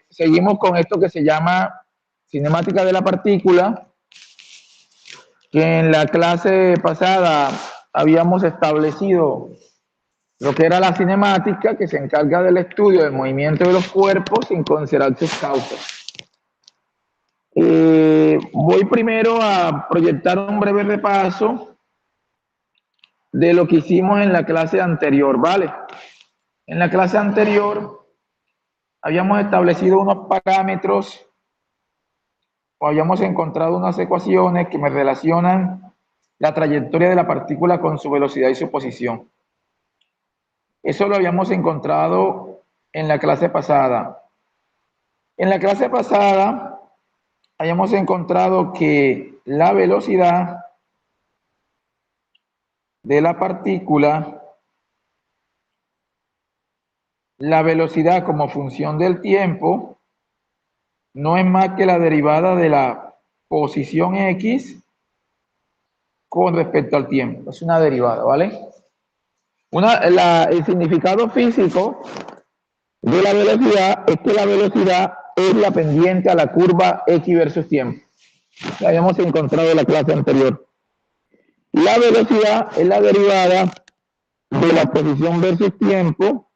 Seguimos con esto que se llama cinemática de la partícula, que en la clase pasada habíamos establecido lo que era la cinemática, que se encarga del estudio del movimiento de los cuerpos sin considerar sus causas. Voy primero a proyectar un breve repaso de lo que hicimos en la clase anterior, ¿vale? En la clase anterior habíamos establecido unos parámetros o habíamos encontrado unas ecuaciones que me relacionan la trayectoria de la partícula con su velocidad y su posición. Eso lo habíamos encontrado en la clase pasada. En la clase pasada habíamos encontrado que la velocidad de la partícula, la velocidad como función del tiempo, no es más que la derivada de la posición X con respecto al tiempo. Es una derivada, ¿vale? El significado físico de la velocidad es que la velocidad es la pendiente a la curva X versus tiempo. Lo habíamos encontrado en la clase anterior. La velocidad es la derivada de la posición versus tiempo.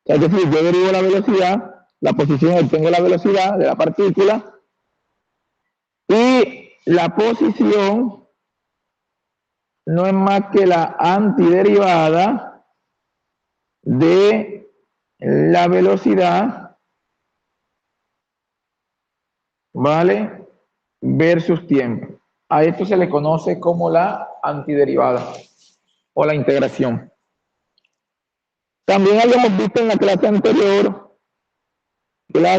Es decir, yo derivo la velocidad, la posición, obtengo la velocidad de la partícula, y la posición no es más que la antiderivada de la velocidad, ¿vale? Versus tiempo. A esto se le conoce como la antiderivada o la integración. También habíamos visto en la clase anterior que la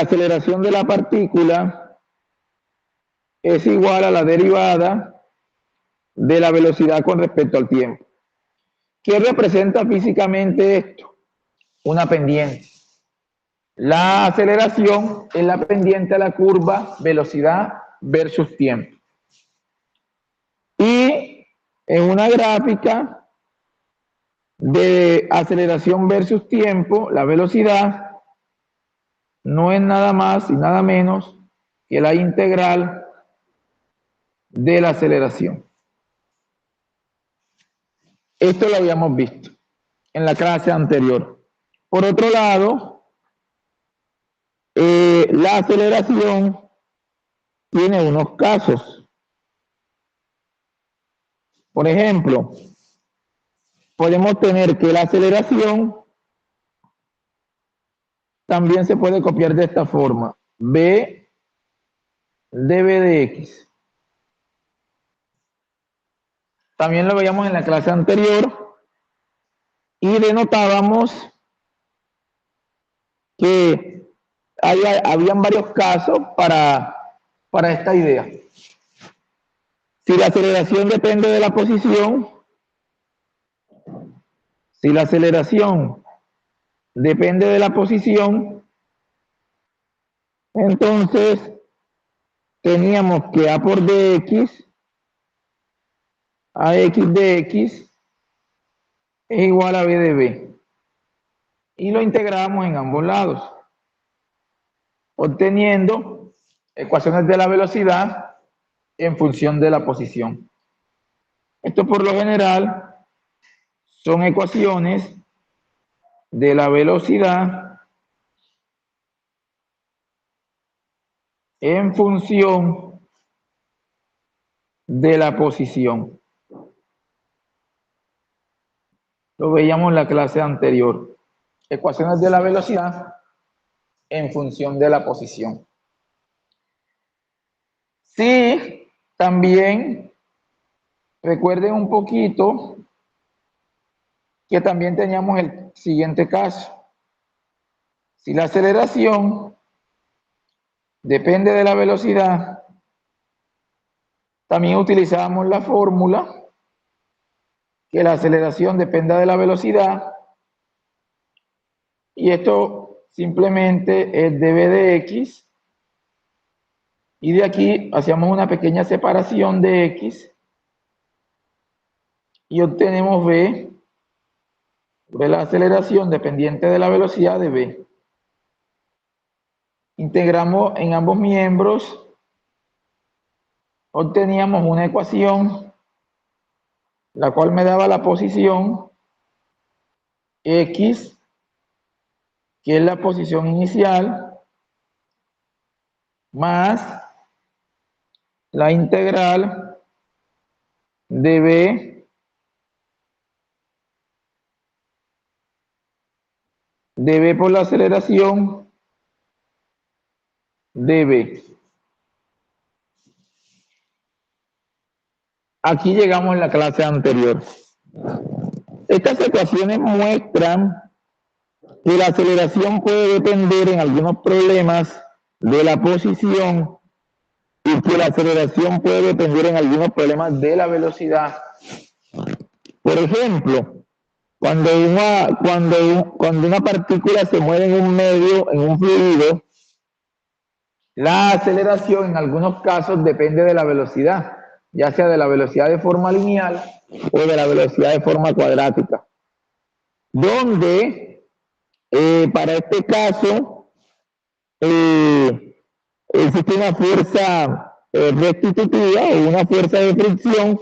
aceleración de la partícula es igual a la derivada de la velocidad con respecto al tiempo. ¿Qué representa físicamente esto? Una pendiente. La aceleración es la pendiente a la curva velocidad versus tiempo. Y en una gráfica de aceleración versus tiempo, la velocidad no es nada más y nada menos que la integral de la aceleración. Esto lo habíamos visto en la clase anterior. Por otro lado, la aceleración tiene unos casos. Por ejemplo, podemos tener que la aceleración también se puede copiar de esta forma. B dv de x. También lo veíamos en la clase anterior y denotábamos que habían varios casos para esta idea. Si la aceleración depende de la posición, si la aceleración depende de la posición, entonces teníamos que A por dx, a x de x es igual a b de b. Y lo integramos en ambos lados, obteniendo ecuaciones de la velocidad en función de la posición. Esto por lo general son ecuaciones de la velocidad en función de la posición. Lo veíamos en la clase anterior. Ecuaciones de la velocidad en función de la posición. Sí, también recuerden un poquito que también teníamos el siguiente caso. Si la aceleración depende de la velocidad, también utilizábamos la fórmula que la aceleración dependa de la velocidad, y esto simplemente es dv de x, y de aquí hacíamos una pequeña separación de x y obtenemos b sobre la aceleración dependiente de la velocidad de v. Integramos en ambos miembros, obteníamos una ecuación, la cual me daba la posición x, que es la posición inicial, más la integral de v por la aceleración de v. Aquí llegamos en la clase anterior. Estas ecuaciones muestran que la aceleración puede depender en algunos problemas de la posición y que la aceleración puede depender en algunos problemas de la velocidad. Por ejemplo, cuando una partícula se mueve en un medio, en un fluido, la aceleración en algunos casos depende de la velocidad, ya sea de la velocidad de forma lineal o de la velocidad de forma cuadrática. Donde, para este caso, existe una fuerza restitutiva o una fuerza de fricción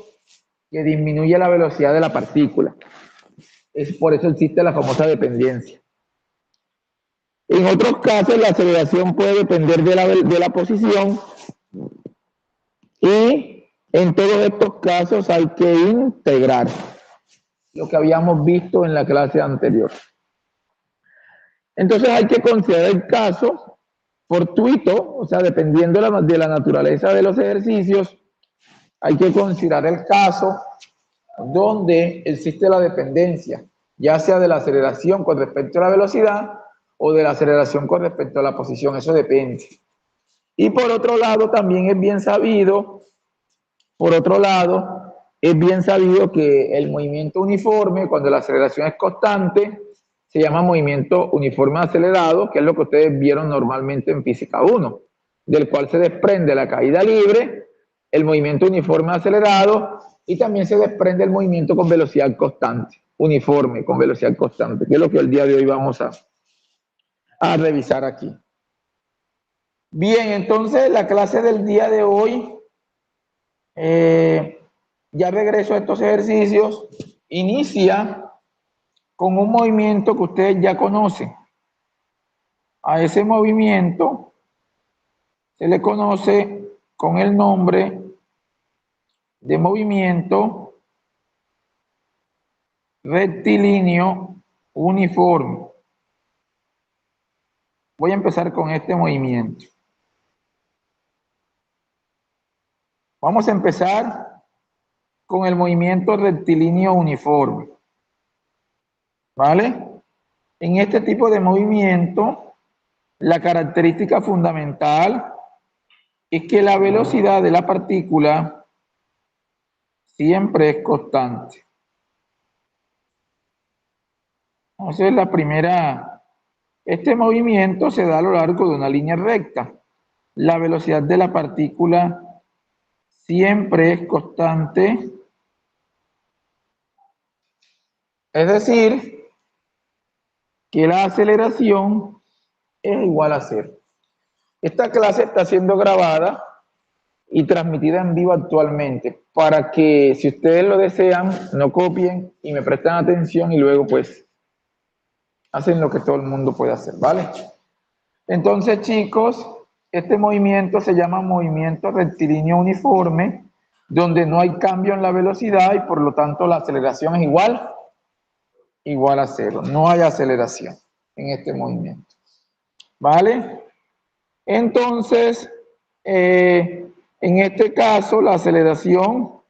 que disminuye la velocidad de la partícula. Es por eso existe la famosa dependencia. En otros casos, la aceleración puede depender de la posición y en todos estos casos hay que integrar lo que habíamos visto en la clase anterior. Entonces hay que considerar el caso fortuito, o sea, dependiendo de la naturaleza de los ejercicios, hay que considerar el caso donde existe la dependencia, ya sea de la aceleración con respecto a la velocidad o de la aceleración con respecto a la posición, eso depende. Y por otro lado, también es bien sabido, que el movimiento uniforme, cuando la aceleración es constante, se llama movimiento uniforme acelerado, que es lo que ustedes vieron normalmente en física 1, del cual se desprende la caída libre, el movimiento uniforme acelerado, y también se desprende el movimiento con velocidad constante, uniforme con velocidad constante, que es lo que el día de hoy vamos a revisar aquí. Bien, entonces la clase del día de hoy, ya regreso a estos ejercicios, inicia con un movimiento que ustedes ya conocen. A ese movimiento se le conoce con el nombre de movimiento rectilíneo uniforme. Voy a empezar con este movimiento. Vamos a empezar con el movimiento rectilíneo uniforme. ¿Vale? En este tipo de movimiento, la característica fundamental es que la velocidad de la partícula siempre es constante. Entonces, la primera, este movimiento se da a lo largo de una línea recta. La velocidad de la partícula siempre es constante. Es decir, que la aceleración es igual a cero. Esta clase está siendo grabada y transmitida en vivo actualmente, para que si ustedes lo desean, no copien y me prestan atención y luego pues hacen lo que todo el mundo puede hacer, ¿vale? Entonces, chicos, este movimiento se llama movimiento rectilíneo uniforme, donde no hay cambio en la velocidad y por lo tanto la aceleración es igual a cero. No hay aceleración en este movimiento, ¿vale? Entonces, en este caso, la aceleración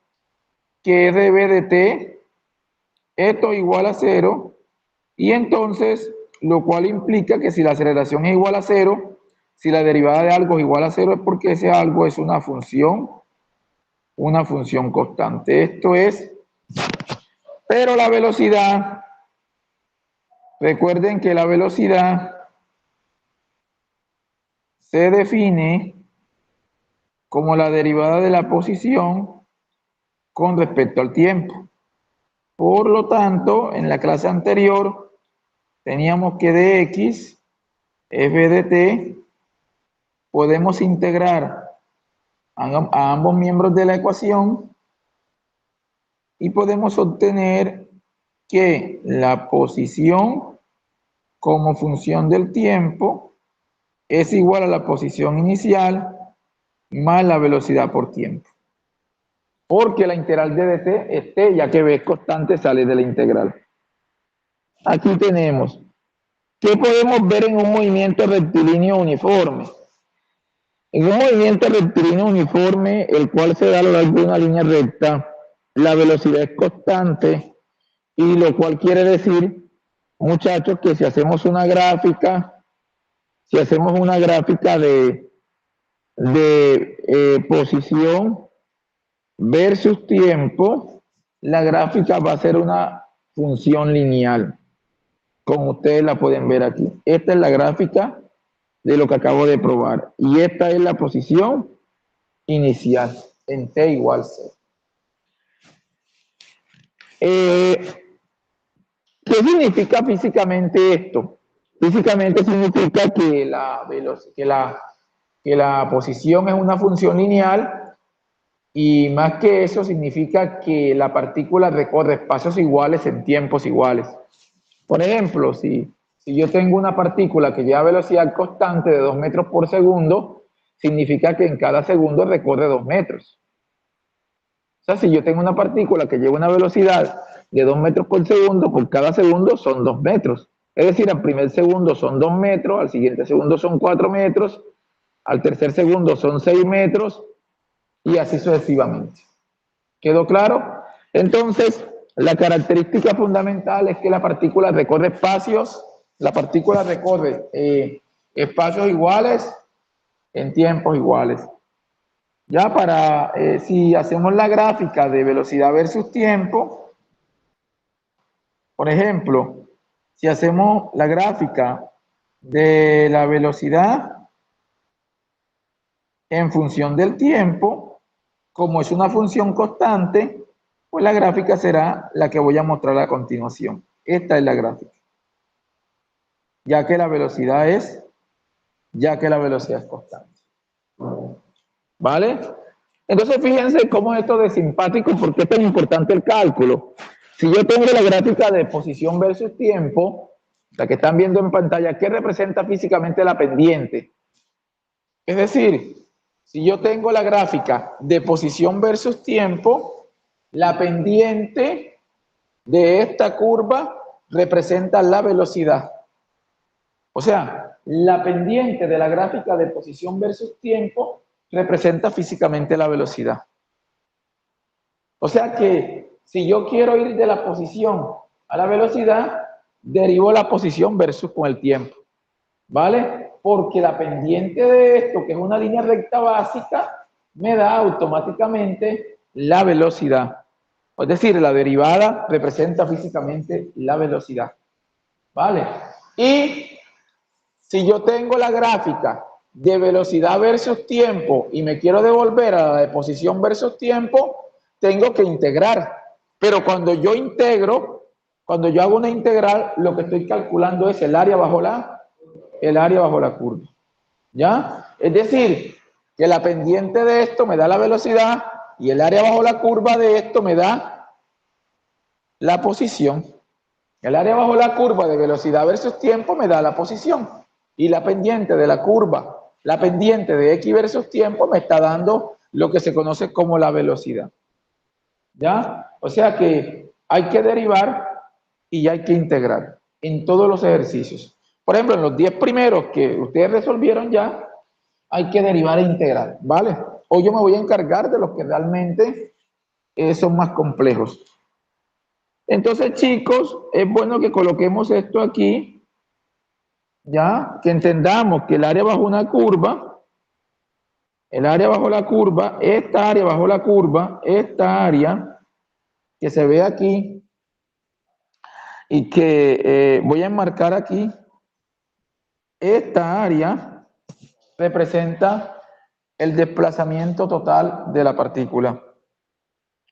que es de v de t, esto igual a cero, y entonces, lo cual implica que si la aceleración es igual a cero, si la derivada de algo es igual a cero, es porque ese algo es una función constante. Esto es, pero la velocidad, recuerden que la velocidad se define como la derivada de la posición con respecto al tiempo. Por lo tanto, en la clase anterior teníamos que de x f de t podemos integrar a ambos miembros de la ecuación y podemos obtener que la posición como función del tiempo es igual a la posición inicial más la velocidad por tiempo. Porque la integral de dt es t, ya que b es constante, sale de la integral. Aquí tenemos, ¿qué podemos ver en un movimiento rectilíneo uniforme? En un movimiento rectilíneo uniforme, el cual se da a lo largo de una línea recta, la velocidad es constante, y lo cual quiere decir, muchachos, que si hacemos una gráfica, de posición versus tiempo, la gráfica va a ser una función lineal, como ustedes la pueden ver aquí. Esta es la gráfica de lo que acabo de probar, y esta es la posición inicial en t igual 0. ¿Qué significa físicamente esto? Físicamente significa que la posición es una función lineal, y más que eso significa que la partícula recorre espacios iguales en tiempos iguales. Por ejemplo, si yo tengo una partícula que lleva velocidad constante de 2 metros por segundo, significa que en cada segundo recorre 2 metros. O sea, si yo tengo una partícula que lleva una velocidad de 2 metros por segundo, por cada segundo son 2 metros. Es decir, al primer segundo son 2 metros, al siguiente segundo son 4 metros, al tercer segundo son 6 metros, y así sucesivamente. ¿Quedó claro? Entonces, la característica fundamental es que la partícula recorre espacios iguales en tiempos iguales. Ya si hacemos la gráfica de velocidad versus tiempo, por ejemplo, si hacemos la gráfica de la velocidad en función del tiempo, como es una función constante, pues la gráfica será la que voy a mostrar a continuación. Esta es la gráfica. Ya que la velocidad es constante. ¿Vale? Entonces fíjense cómo es esto de simpático, por qué es tan importante el cálculo. Si yo tengo la gráfica de posición versus tiempo, la que están viendo en pantalla, ¿qué representa físicamente la pendiente? Es decir, si yo tengo la gráfica de posición versus tiempo, la pendiente de esta curva representa la velocidad. O sea, la pendiente de la gráfica de posición versus tiempo representa físicamente la velocidad. O sea que si yo quiero ir de la posición a la velocidad, derivo la posición versus con el tiempo. ¿Vale? Porque la pendiente de esto, que es una línea recta básica, me da automáticamente la velocidad. Es decir, la derivada representa físicamente la velocidad. ¿Vale? Y si yo tengo la gráfica de velocidad versus tiempo y me quiero devolver a la de posición versus tiempo, tengo que integrar. Pero cuando yo hago una integral, lo que estoy calculando es el área bajo la curva. ¿Ya? Es decir, que la pendiente de esto me da la velocidad y el área bajo la curva de esto me da la posición. El área bajo la curva de velocidad versus tiempo me da la posición. Y la pendiente de la curva, la pendiente de x versus tiempo me está dando lo que se conoce como la velocidad. ¿Ya? O sea que hay que derivar y hay que integrar en todos los ejercicios. Por ejemplo, en los 10 primeros que ustedes resolvieron ya, hay que derivar e integrar, ¿vale? Hoy yo me voy a encargar de los que realmente son más complejos. Entonces, chicos, es bueno que coloquemos esto aquí, ya, que entendamos que el área bajo una curva, esta área bajo la curva, esta área que se ve aquí, y que voy a enmarcar aquí, esta área representa el desplazamiento total de la partícula.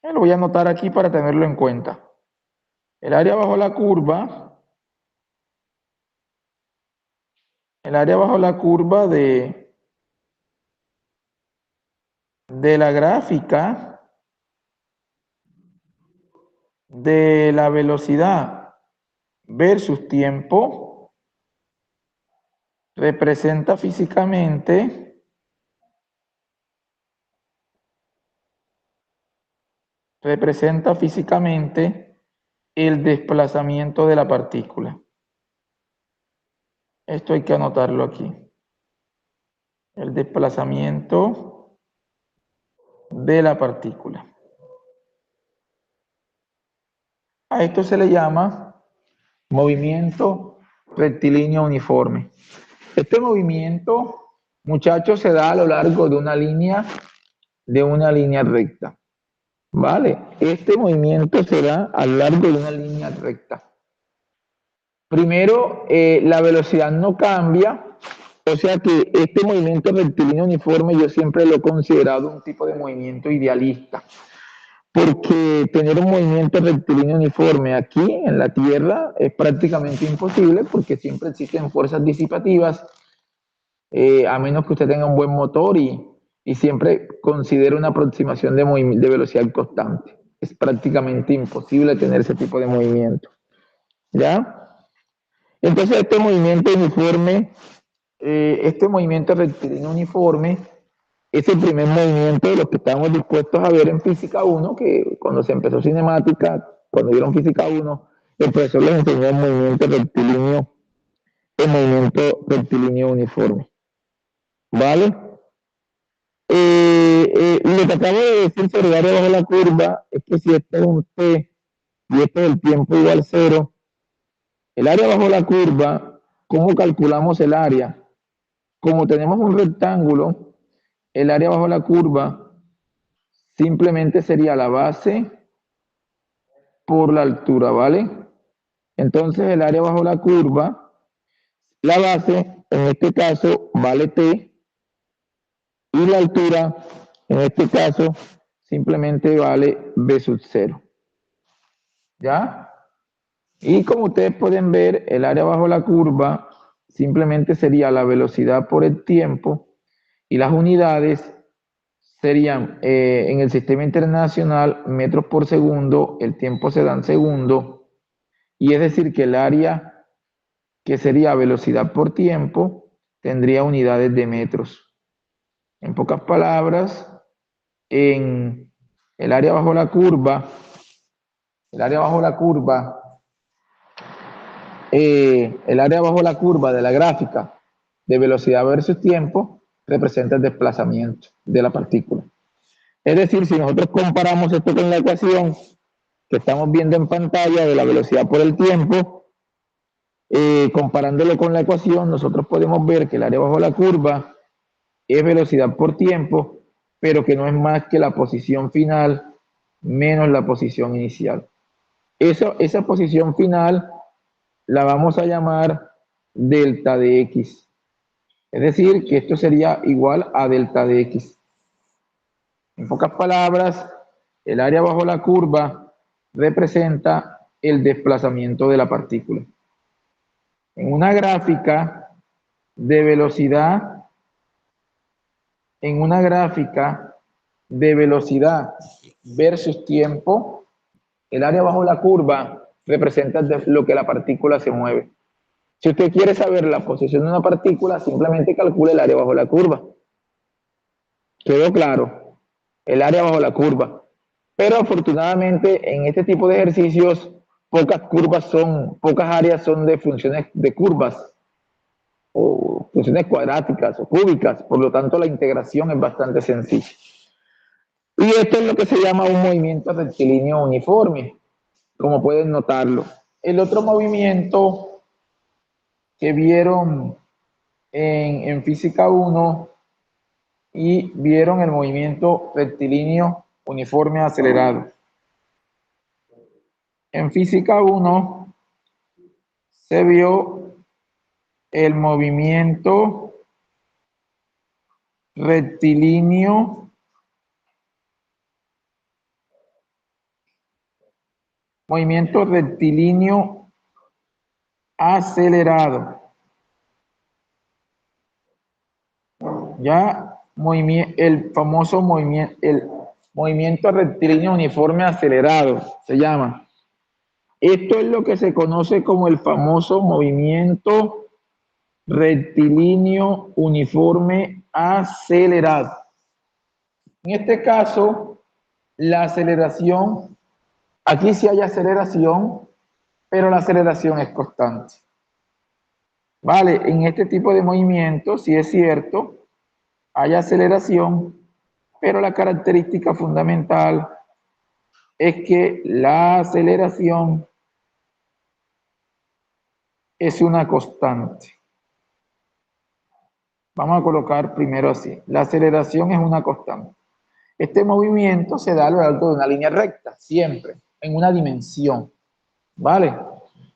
Lo voy a anotar aquí para tenerlo en cuenta. El área bajo la curva, de la gráfica de la velocidad versus tiempo representa físicamente el desplazamiento de la partícula. Esto hay que anotarlo aquí. El desplazamiento de la partícula. A esto se le llama movimiento rectilíneo uniforme. Este movimiento, muchachos, se da a lo largo de una línea recta. ¿Vale? Este movimiento se da a lo largo de una línea recta. Primero, la velocidad no cambia, o sea que este movimiento rectilíneo uniforme yo siempre lo he considerado un tipo de movimiento idealista, porque tener un movimiento rectilíneo uniforme aquí en la Tierra es prácticamente imposible, porque siempre existen fuerzas disipativas, a menos que usted tenga un buen motor y siempre considere una aproximación de velocidad constante. Es prácticamente imposible tener ese tipo de movimiento. ¿Ya? Entonces este movimiento uniforme, este movimiento rectilíneo uniforme, es el primer movimiento de los que estamos dispuestos a ver en Física 1, que cuando se empezó cinemática, cuando vieron Física 1, el profesor les enseñó el movimiento rectilíneo uniforme. ¿Vale? Lo que acabo de decir sobre el área bajo la curva es que si esto es un t y esto es el tiempo igual 0, el área bajo la curva, ¿cómo calculamos el área? Como tenemos un rectángulo, el área bajo la curva simplemente sería la base por la altura, ¿vale? Entonces el área bajo la curva, la base, en este caso, vale t, y la altura, en este caso, simplemente vale b sub 0. ¿Ya? Y como ustedes pueden ver, el área bajo la curva simplemente sería la velocidad por el tiempo y las unidades serían en el sistema internacional metros por segundo, el tiempo se da en segundo, y es decir que el área que sería velocidad por tiempo tendría unidades de metros. En pocas palabras, en el área bajo la curva, el área bajo la curva el área bajo la curva de la gráfica de velocidad versus tiempo representa el desplazamiento de la partícula. Es decir, si nosotros comparamos esto con la ecuación que estamos viendo en pantalla de la velocidad por el tiempo, comparándolo con la ecuación, nosotros podemos ver que el área bajo la curva es velocidad por tiempo, pero que no es más que la posición final menos la posición inicial. Esa posición final la vamos a llamar delta de x. Es decir, que esto sería igual a delta de x. En pocas palabras, el área bajo la curva representa el desplazamiento de la partícula. En una gráfica de velocidad, versus tiempo, el área bajo la curva representa lo que la partícula se mueve. Si usted quiere saber la posición de una partícula, simplemente calcule el área bajo la curva. ¿Quedó claro? El área bajo la curva. Pero afortunadamente en este tipo de ejercicios pocas áreas son de funciones de curvas o funciones cuadráticas o cúbicas, por lo tanto la integración es bastante sencilla. Y esto es lo que se llama un movimiento rectilíneo uniforme, como pueden notarlo. El otro movimiento que vieron en Física 1 y vieron el movimiento rectilíneo uniforme acelerado. En Física 1 se vio el movimiento rectilíneo movimiento rectilíneo acelerado. Ya, el famoso movimiento rectilíneo uniforme acelerado se llama. Esto es lo que se conoce como el famoso movimiento rectilíneo uniforme acelerado. En este caso, la aceleración, aquí sí hay aceleración, pero la aceleración es constante. Vale, en este tipo de movimiento, sí es cierto, hay aceleración, pero la característica fundamental es que la aceleración es una constante. Vamos a colocar primero así. La aceleración es una constante. Este movimiento se da a lo largo de una línea recta, siempre, en una dimensión. ¿Vale?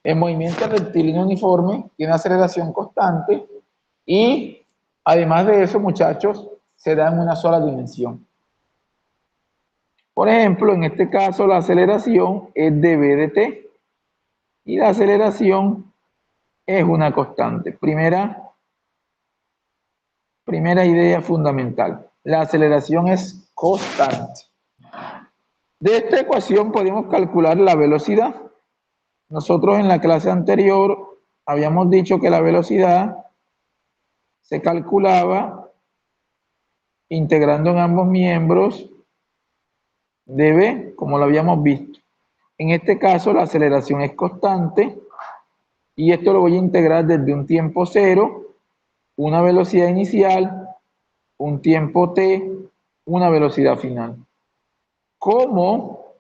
El movimiento rectilíneo uniforme tiene aceleración constante y además de eso, muchachos, se da en una sola dimensión. Por ejemplo, en este caso la aceleración es de v de t y la aceleración es una constante. Primera idea fundamental. La aceleración es constante. De esta ecuación podemos calcular la velocidad. Nosotros en la clase anterior habíamos dicho que la velocidad se calculaba integrando en ambos miembros de v, como lo habíamos visto. En este caso la aceleración es constante y esto lo voy a integrar desde un tiempo cero, una velocidad inicial, un tiempo t, una velocidad final. Como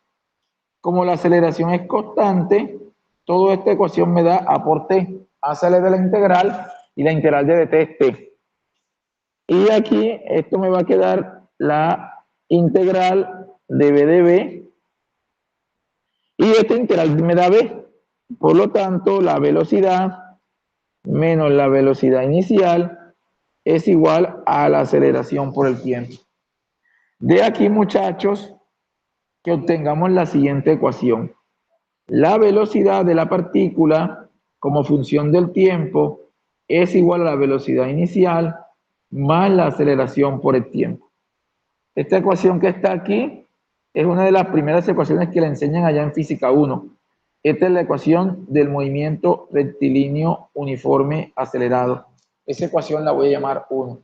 la aceleración es constante, toda esta ecuación me da a por t, a sale de la integral y la integral de dt es t. Y aquí esto me va a quedar la integral de b de b y esta integral me da b. Por lo tanto, la velocidad menos la velocidad inicial es igual a la aceleración por el tiempo. De aquí, muchachos, que obtengamos la siguiente ecuación. La velocidad de la partícula como función del tiempo es igual a la velocidad inicial más la aceleración por el tiempo. Esta ecuación que está aquí es una de las primeras ecuaciones que le enseñan allá en Física 1. Esta es la ecuación del movimiento rectilíneo uniforme acelerado. Esa ecuación la voy a llamar 1.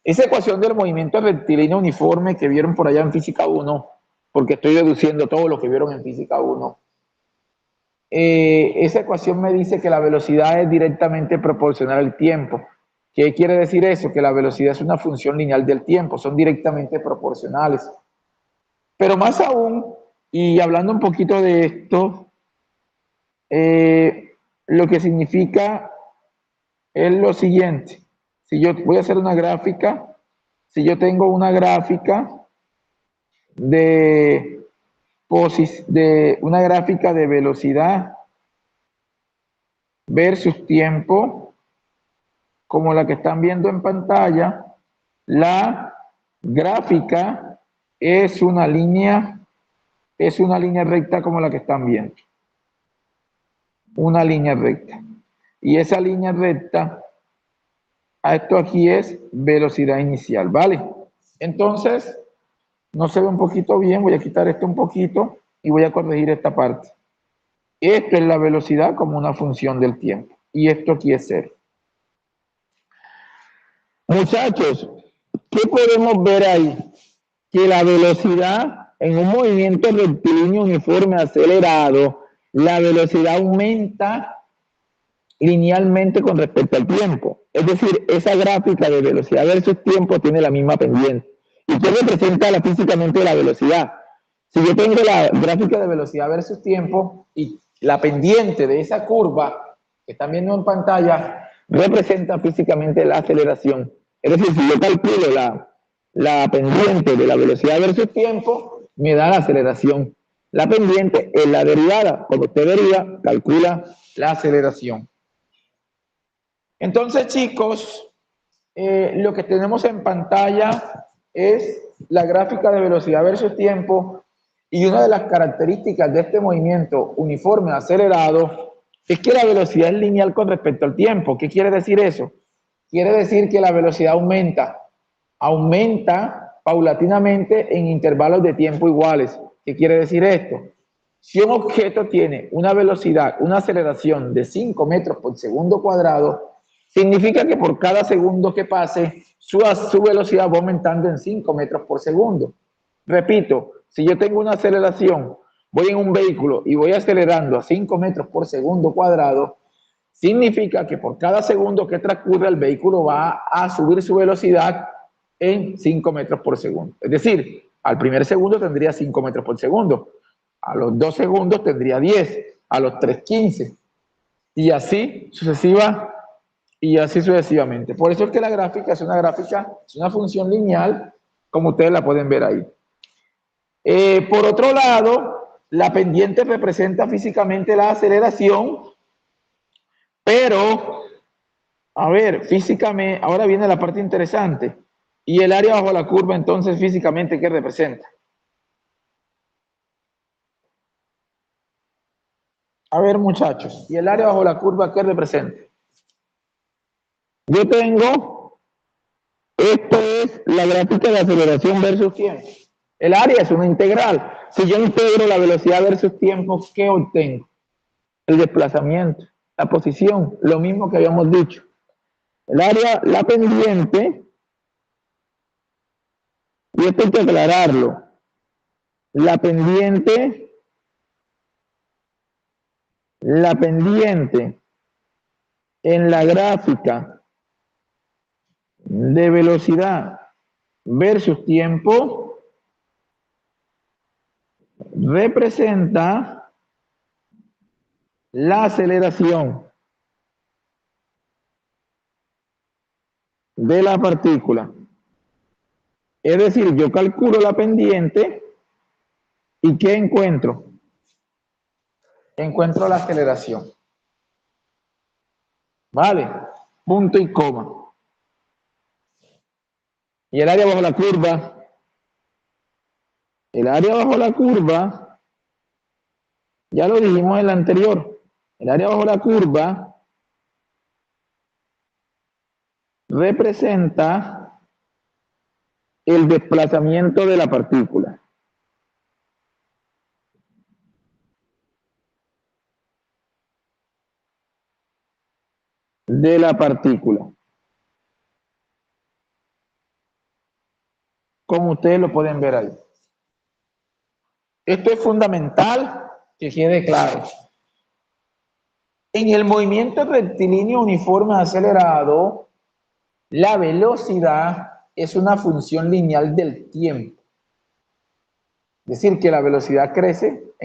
Esa ecuación del movimiento rectilíneo uniforme que vieron por allá en Física 1, porque estoy deduciendo todo lo que vieron en Física 1, esa ecuación me dice que la velocidad es directamente proporcional al tiempo. ¿Qué quiere decir eso? Que la velocidad es una función lineal del tiempo, son directamente proporcionales. Pero más aún, y hablando un poquito de esto, lo que significa es lo siguiente. Si yo voy a hacer una gráfica, si yo tengo una gráfica de una gráfica de velocidad versus tiempo, como la que están viendo en pantalla, la gráfica es una línea recta como la que están viendo. Una línea recta. Y esa línea recta, esto aquí es velocidad inicial, ¿vale? Entonces, no se ve un poquito bien, voy a quitar esto un poquito y voy a corregir esta parte. Esto es la velocidad como una función del tiempo. Y esto aquí es cero. Muchachos, ¿qué podemos ver ahí? Que la velocidad en un movimiento rectilíneo uniforme acelerado, la velocidad aumenta linealmente con respecto al tiempo. Es decir, esa gráfica de velocidad versus tiempo tiene la misma pendiente. ¿Y qué representa físicamente la velocidad? Si yo tengo la gráfica de velocidad versus tiempo y la pendiente de esa curva que están viendo en pantalla representa físicamente la aceleración. Es decir, si yo calculo la pendiente de la velocidad versus tiempo, me da la aceleración. La pendiente es la derivada. Cuando usted deriva, calcula la aceleración. Entonces, chicos, lo que tenemos en pantalla es la gráfica de velocidad versus tiempo Y una de las características de este movimiento uniforme acelerado es que la velocidad es lineal con respecto al tiempo. ¿Qué quiere decir eso? Quiere decir que la velocidad aumenta paulatinamente en intervalos de tiempo iguales. ¿Qué quiere decir esto? Si un objeto tiene una velocidad, una aceleración de 5 metros por segundo cuadrado, significa que por cada segundo que pase, su velocidad va aumentando en 5 metros por segundo. Repito, si yo tengo una aceleración, voy en un vehículo y voy acelerando a 5 metros por segundo cuadrado, significa que por cada segundo que transcurre el vehículo va a subir su velocidad en 5 metros por segundo. Es decir, al primer segundo tendría 5 metros por segundo, a los 2 segundos tendría 10, a los 3, 15, y así sucesivamente. Por eso es que la gráfica es una función lineal, como ustedes la pueden ver ahí. Por otro lado, la pendiente representa físicamente la aceleración, pero, a ver, físicamente, ahora viene la parte interesante. Y el área bajo la curva, entonces, físicamente, ¿qué representa? A ver, muchachos, ¿y el área bajo la curva qué representa? Yo tengo, esto es la gráfica de aceleración versus tiempo. El área es una integral. Si yo integro la velocidad versus tiempo, ¿qué obtengo? El desplazamiento, la posición, lo mismo que habíamos dicho. El área, la pendiente, y esto hay que aclararlo, la pendiente en la gráfica de velocidad versus tiempo representa la aceleración de la partícula. Es decir, yo calculo la pendiente y ¿qué encuentro? Encuentro la aceleración. ¿Vale? Punto y coma. Y el área bajo la curva, ya lo dijimos en la anterior, el área bajo la curva representa el desplazamiento de la partícula. Como ustedes lo pueden ver ahí. Esto es fundamental que quede claro. En el movimiento rectilíneo uniforme acelerado, la velocidad es una función lineal del tiempo. Es decir, que la velocidad crece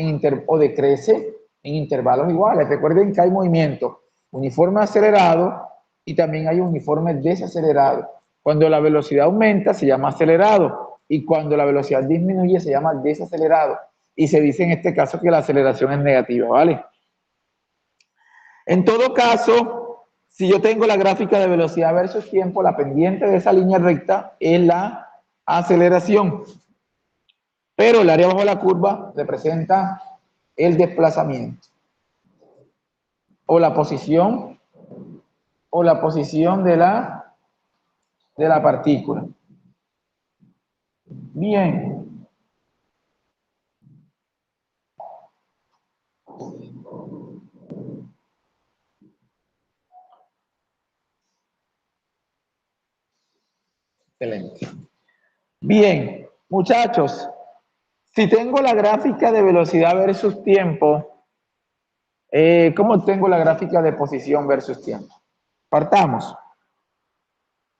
o decrece en intervalos iguales. Recuerden que hay movimiento uniforme acelerado y también hay uniforme desacelerado. Cuando la velocidad aumenta se llama acelerado y cuando la velocidad disminuye se llama desacelerado. Y se dice en este caso que la aceleración es negativa, ¿vale? En todo caso, si yo tengo la gráfica de velocidad versus tiempo, la pendiente de esa línea recta es la aceleración. Pero el área bajo la curva representa el desplazamiento o la posición de la partícula. Bien. Excelente. Bien, muchachos, si tengo la gráfica de velocidad versus tiempo, ¿cómo tengo la gráfica de posición versus tiempo? Partamos.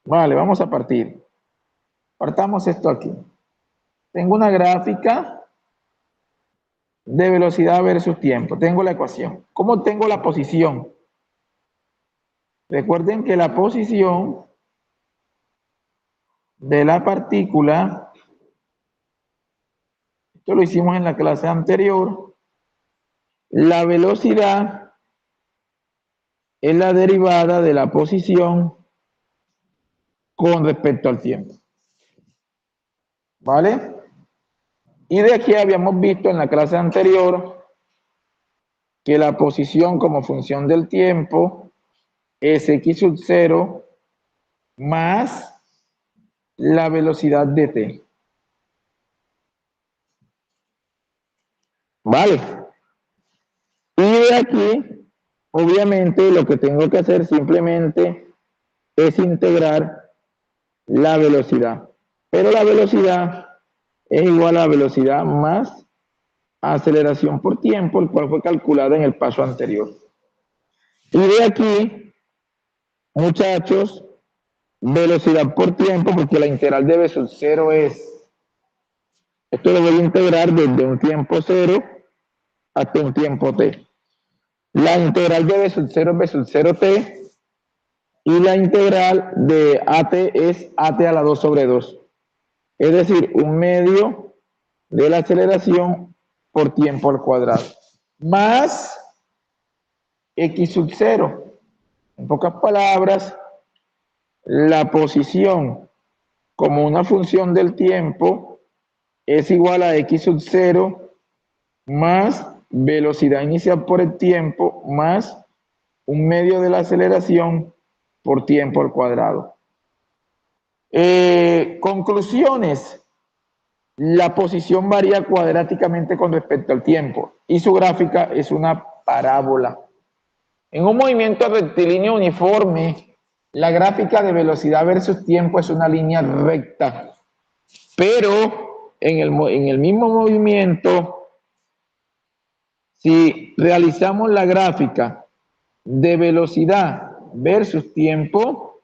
Vale, vamos a partir. Partamos esto aquí. Tengo una gráfica de velocidad versus tiempo. Tengo la ecuación. ¿Cómo tengo la posición? Recuerden que la posición de la partícula, esto lo hicimos en la clase anterior, la velocidad es la derivada de la posición con respecto al tiempo. ¿Vale? Y de aquí habíamos visto en la clase anterior que la posición como función del tiempo es x sub 0 más la velocidad de t. ¿Vale? Y de aquí, obviamente, lo que tengo que hacer simplemente es integrar la velocidad. Pero la velocidad es igual a la velocidad más aceleración por tiempo, el cual fue calculada en el paso anterior. Y de aquí, muchachos, velocidad por tiempo, porque la integral de v sub 0 es, esto lo voy a integrar desde un tiempo 0 hasta un tiempo t. La integral de v sub 0 es v sub 0t, y la integral de AT es AT a la 2 sobre 2. Es decir, un medio de la aceleración por tiempo al cuadrado. Más X sub 0. En pocas palabras, la posición como una función del tiempo es igual a X sub 0 más velocidad inicial por el tiempo más un medio de la aceleración por tiempo al cuadrado. Conclusiones. La posición varía cuadráticamente con respecto al tiempo y su gráfica es una parábola. En un movimiento rectilíneo uniforme, la gráfica de velocidad versus tiempo es una línea recta, pero en el mismo movimiento, si realizamos la gráfica de velocidad versus tiempo,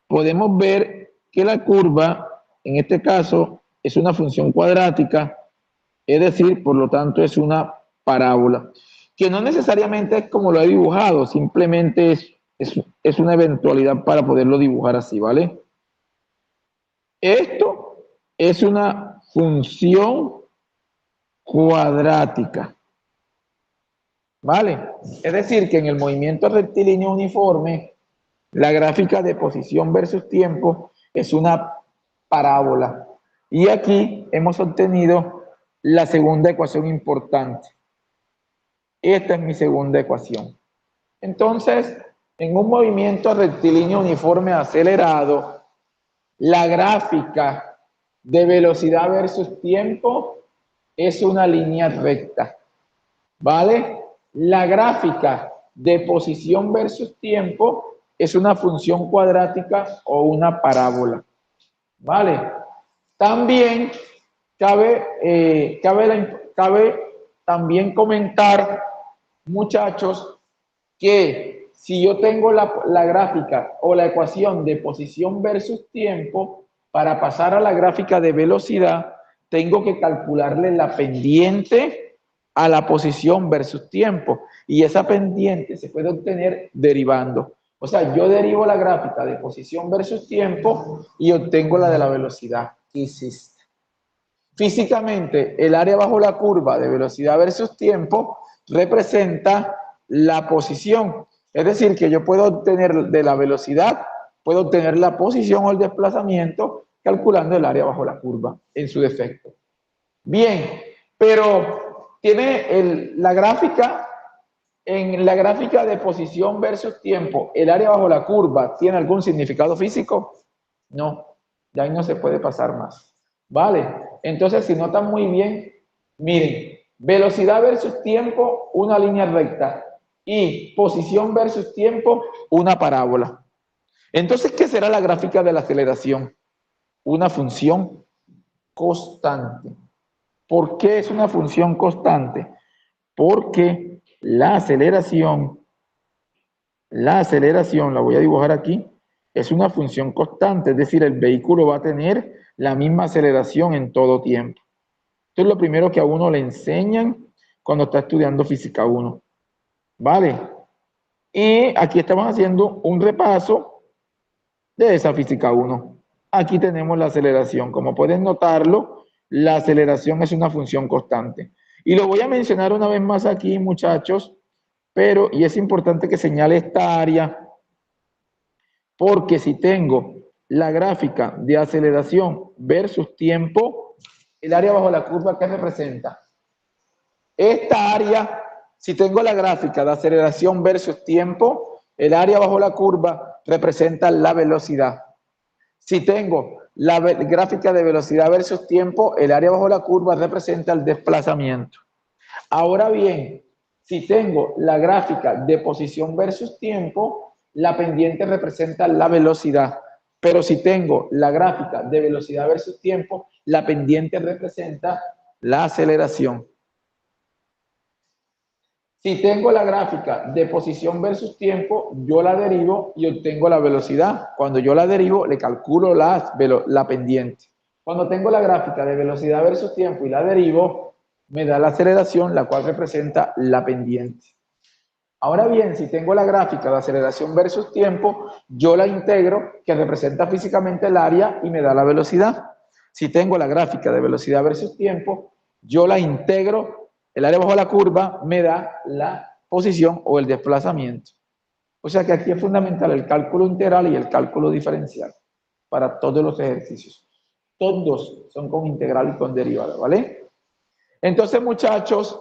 podemos ver que la curva, en este caso, es una función cuadrática, es decir, por lo tanto es una parábola, que no necesariamente es como lo he dibujado, simplemente es una eventualidad para poderlo dibujar así, ¿vale? Esto es una función cuadrática, ¿vale? Es decir, que en el movimiento rectilíneo uniforme, la gráfica de posición versus tiempo es una parábola. Y aquí hemos obtenido la segunda ecuación importante. Esta es mi segunda ecuación. Entonces, en un movimiento rectilíneo uniforme acelerado, la gráfica de velocidad versus tiempo es una línea recta. ¿Vale? La gráfica de posición versus tiempo es una función cuadrática o una parábola. ¿Vale? También cabe también comentar, muchachos, que si yo tengo la gráfica o la ecuación de posición versus tiempo, para pasar a la gráfica de velocidad, tengo que calcularle la pendiente a la posición versus tiempo. Y esa pendiente se puede obtener derivando. O sea, yo derivo la gráfica de posición versus tiempo y obtengo la de la velocidad. ¿Qué hiciste? Físicamente, el área bajo la curva de velocidad versus tiempo representa la posición. Es decir, que yo puedo obtener de la velocidad, puedo obtener la posición o el desplazamiento calculando el área bajo la curva en su defecto. Bien, pero tiene la gráfica, en la gráfica de posición versus tiempo, el área bajo la curva, ¿tiene algún significado físico? No, de ahí no se puede pasar más. ¿Vale? Entonces, si notan muy bien, miren, velocidad versus tiempo, una línea recta. Y posición versus tiempo, una parábola. Entonces, ¿qué será la gráfica de la aceleración? Una función constante. ¿Por qué es una función constante? Porque la aceleración, la voy a dibujar aquí, es una función constante, es decir, el vehículo va a tener la misma aceleración en todo tiempo. Esto es lo primero que a uno le enseñan cuando está estudiando Física 1. ¿Vale? Y aquí estamos haciendo un repaso de esa Física 1. Aquí tenemos la aceleración. Como pueden notarlo, la aceleración es una función constante. Y lo voy a mencionar una vez más aquí, muchachos, pero, y es importante que señale esta área, porque si tengo la gráfica de aceleración versus tiempo, el área bajo la curva, ¿qué representa? Esta área, si tengo la gráfica de aceleración versus tiempo, el área bajo la curva representa la velocidad. Si tengo la gráfica de velocidad versus tiempo, el área bajo la curva representa el desplazamiento. Ahora bien, si tengo la gráfica de posición versus tiempo, la pendiente representa la velocidad. Pero si tengo la gráfica de velocidad versus tiempo, la pendiente representa la aceleración. Si tengo la gráfica de posición versus tiempo, yo la derivo y obtengo la velocidad. Cuando yo la derivo, le calculo la pendiente. Cuando tengo la gráfica de velocidad versus tiempo y la derivo, me da la aceleración, la cual representa la pendiente. Ahora bien, si tengo la gráfica de aceleración versus tiempo, yo la integro, que representa físicamente el área y me da la velocidad. Si tengo la gráfica de velocidad versus tiempo, yo la integro, el área bajo la curva me da la posición o el desplazamiento. O sea que aquí es fundamental el cálculo integral y el cálculo diferencial para todos los ejercicios. Todos son con integral y con derivada, ¿vale? Entonces, muchachos,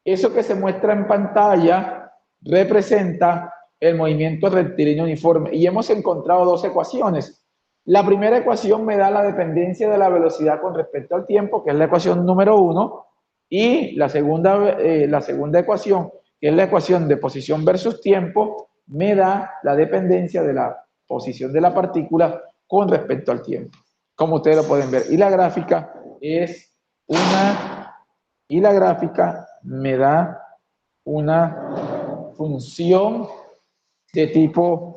eso que se muestra en pantalla representa el movimiento rectilíneo uniforme y hemos encontrado dos ecuaciones. La primera ecuación me da la dependencia de la velocidad con respecto al tiempo, que es la ecuación número 1, y la segunda ecuación, que es la ecuación de posición versus tiempo, me da la dependencia de la posición de la partícula con respecto al tiempo, como ustedes lo pueden ver. Y la gráfica me da una función de tipo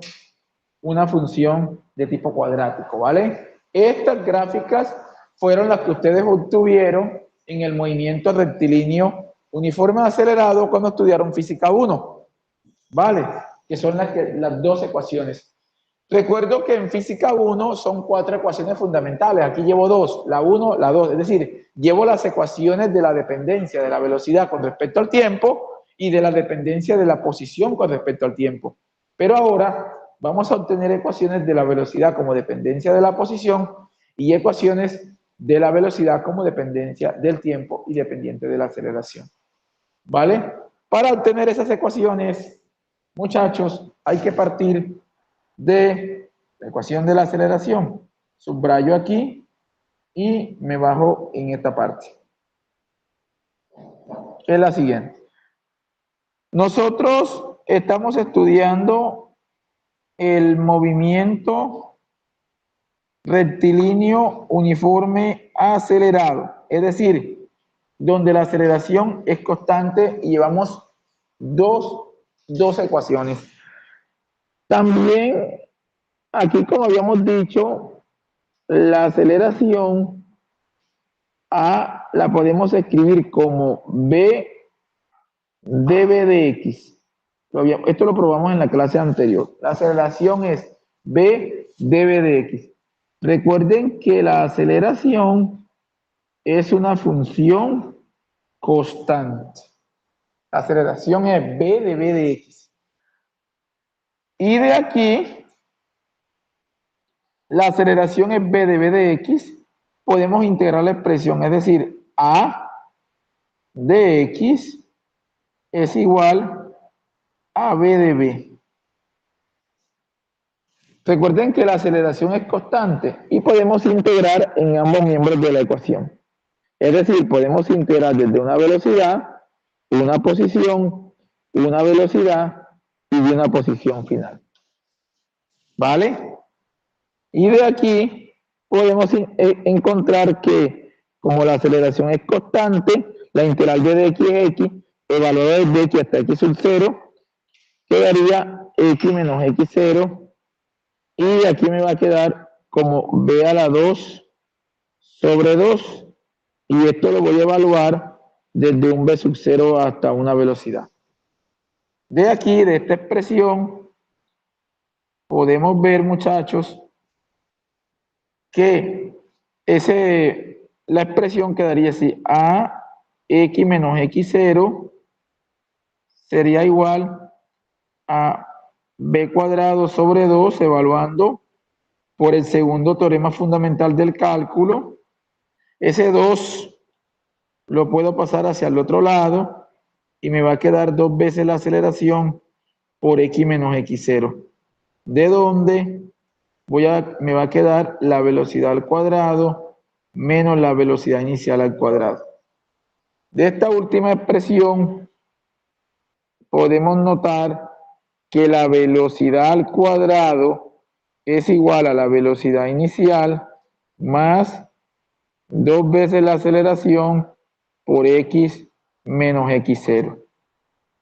cuadrático, ¿vale? Estas gráficas fueron las que ustedes obtuvieron en el movimiento rectilíneo uniforme acelerado cuando estudiaron física 1, ¿vale? Que son las dos ecuaciones. Recuerdo que en física 1 son 4 ecuaciones fundamentales. Aquí llevo 2, la 1, la 2. Es decir, llevo las ecuaciones de la dependencia de la velocidad con respecto al tiempo y de la dependencia de la posición con respecto al tiempo. Pero ahora vamos a obtener ecuaciones de la velocidad como dependencia de la posición y ecuaciones de la velocidad como dependencia del tiempo y dependiente de la aceleración. ¿Vale? Para obtener esas ecuaciones, muchachos, hay que partir de la ecuación de la aceleración. Subrayo aquí y me bajo en esta parte, que es la siguiente. Nosotros estamos estudiando el movimiento rectilíneo uniforme acelerado, es decir, donde la aceleración es constante y llevamos dos ecuaciones. También, aquí como habíamos dicho, la aceleración A la podemos escribir como B dB de X. Esto lo probamos en la clase anterior. La aceleración es B dB de X. Recuerden que la aceleración es una función constante. La aceleración es B dB de X. Y de aquí, la aceleración es B dB de X. Podemos integrar la expresión, es decir, A de X es igual a B de B. Recuerden que la aceleración es constante y podemos integrar en ambos miembros de la ecuación. Es decir, podemos integrar desde una velocidad, una posición, una velocidad y una posición final. ¿Vale? Y de aquí podemos encontrar que como la aceleración es constante, la integral de dx es x, evaluada desde x hasta x sub 0, quedaría x menos x0, y aquí me va a quedar como b a la 2 sobre 2, y esto lo voy a evaluar desde un b sub 0 hasta una velocidad. De aquí, de esta expresión, podemos ver, muchachos, que la expresión quedaría así: a x menos x0 sería igual a b cuadrado sobre 2, evaluando por el segundo teorema fundamental del cálculo. Ese 2 lo puedo pasar hacia el otro lado y me va a quedar 2 veces la aceleración por x menos x0. De donde me va a quedar la velocidad al cuadrado menos la velocidad inicial al cuadrado. De esta última expresión podemos notar que la velocidad al cuadrado es igual a la velocidad inicial más 2 veces la aceleración por x menos x0.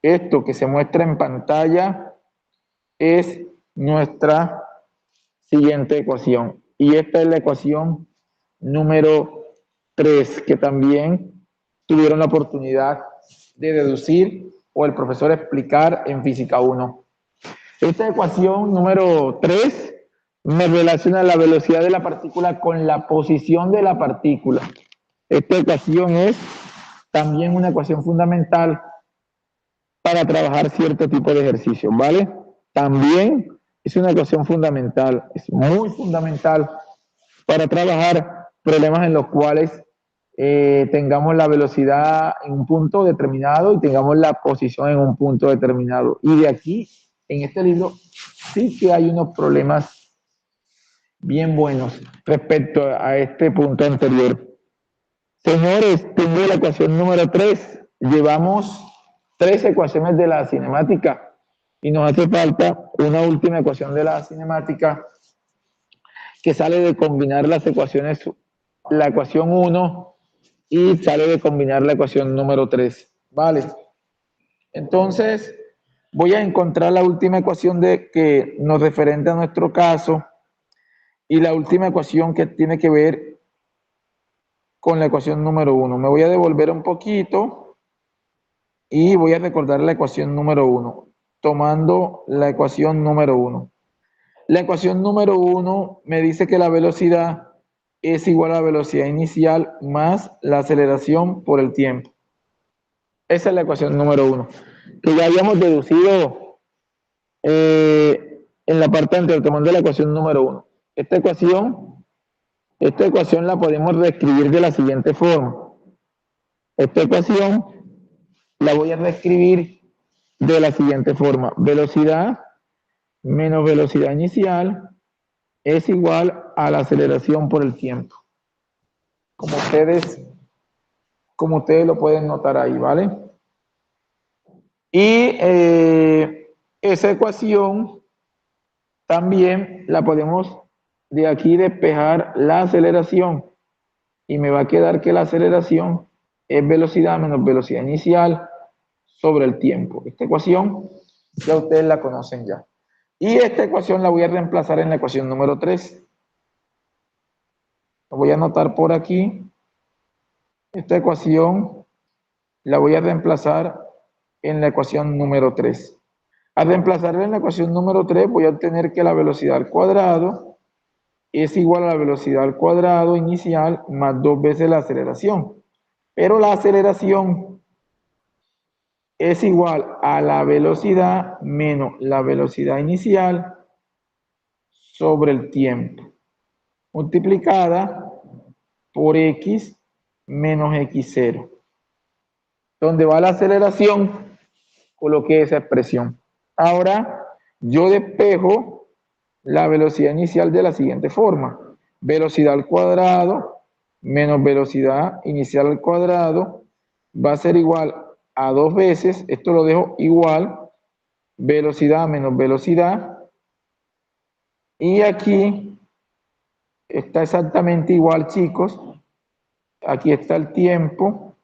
Esto que se muestra en pantalla es nuestra siguiente ecuación. Y esta es la ecuación número 3, que también tuvieron la oportunidad de deducir o el profesor explicar en Física 1. Esta ecuación número 3 me relaciona la velocidad de la partícula con la posición de la partícula. Esta ecuación es también una ecuación fundamental para trabajar cierto tipo de ejercicios, ¿vale? También es una ecuación fundamental, es muy fundamental para trabajar problemas en los cuales tengamos la velocidad en un punto determinado y tengamos la posición en un punto determinado. Y de aquí, en este libro, sí que hay unos problemas bien buenos respecto a este punto anterior. Señores, tengo la ecuación número 3. Llevamos 3 ecuaciones de la cinemática y nos hace falta una última ecuación de la cinemática que sale de combinar las ecuaciones, la ecuación 1 y sale de combinar la ecuación número 3. ¿Vale? Entonces, voy a encontrar la última ecuación que nos referente a nuestro caso y la última ecuación que tiene que ver con la ecuación número 1. Me voy a devolver un poquito y voy a recordar la ecuación número 1, tomando la ecuación número 1. La ecuación número 1 me dice que la velocidad es igual a la velocidad inicial más la aceleración por el tiempo. Esa es la ecuación número 1, que ya habíamos deducido en la parte anterior, tomando la ecuación número 1. Esta ecuación la podemos reescribir de la siguiente forma. Esta ecuación la voy a reescribir de la siguiente forma. Velocidad menos velocidad inicial es igual a la aceleración por el tiempo. Como ustedes lo pueden notar ahí, ¿vale? Y esa ecuación también la podemos de aquí despejar la aceleración y me va a quedar que la aceleración es velocidad menos velocidad inicial sobre el tiempo. Esta ecuación ya ustedes la conocen ya. Y esta ecuación la voy a reemplazar en la ecuación número 3. Lo voy a anotar por aquí. Esta ecuación la voy a reemplazar en la ecuación número 3. Al reemplazarla en la ecuación número 3 voy a obtener que la velocidad al cuadrado es igual a la velocidad al cuadrado inicial más 2 veces la aceleración. Pero la aceleración es igual a la velocidad menos la velocidad inicial sobre el tiempo, multiplicada por x menos x0. Donde va la aceleración, coloqué esa expresión. Ahora, yo despejo la velocidad inicial de la siguiente forma. Velocidad al cuadrado menos velocidad inicial al cuadrado va a ser igual a 2 veces, esto lo dejo igual, velocidad menos velocidad. Y aquí está exactamente igual, chicos. Aquí está el tiempo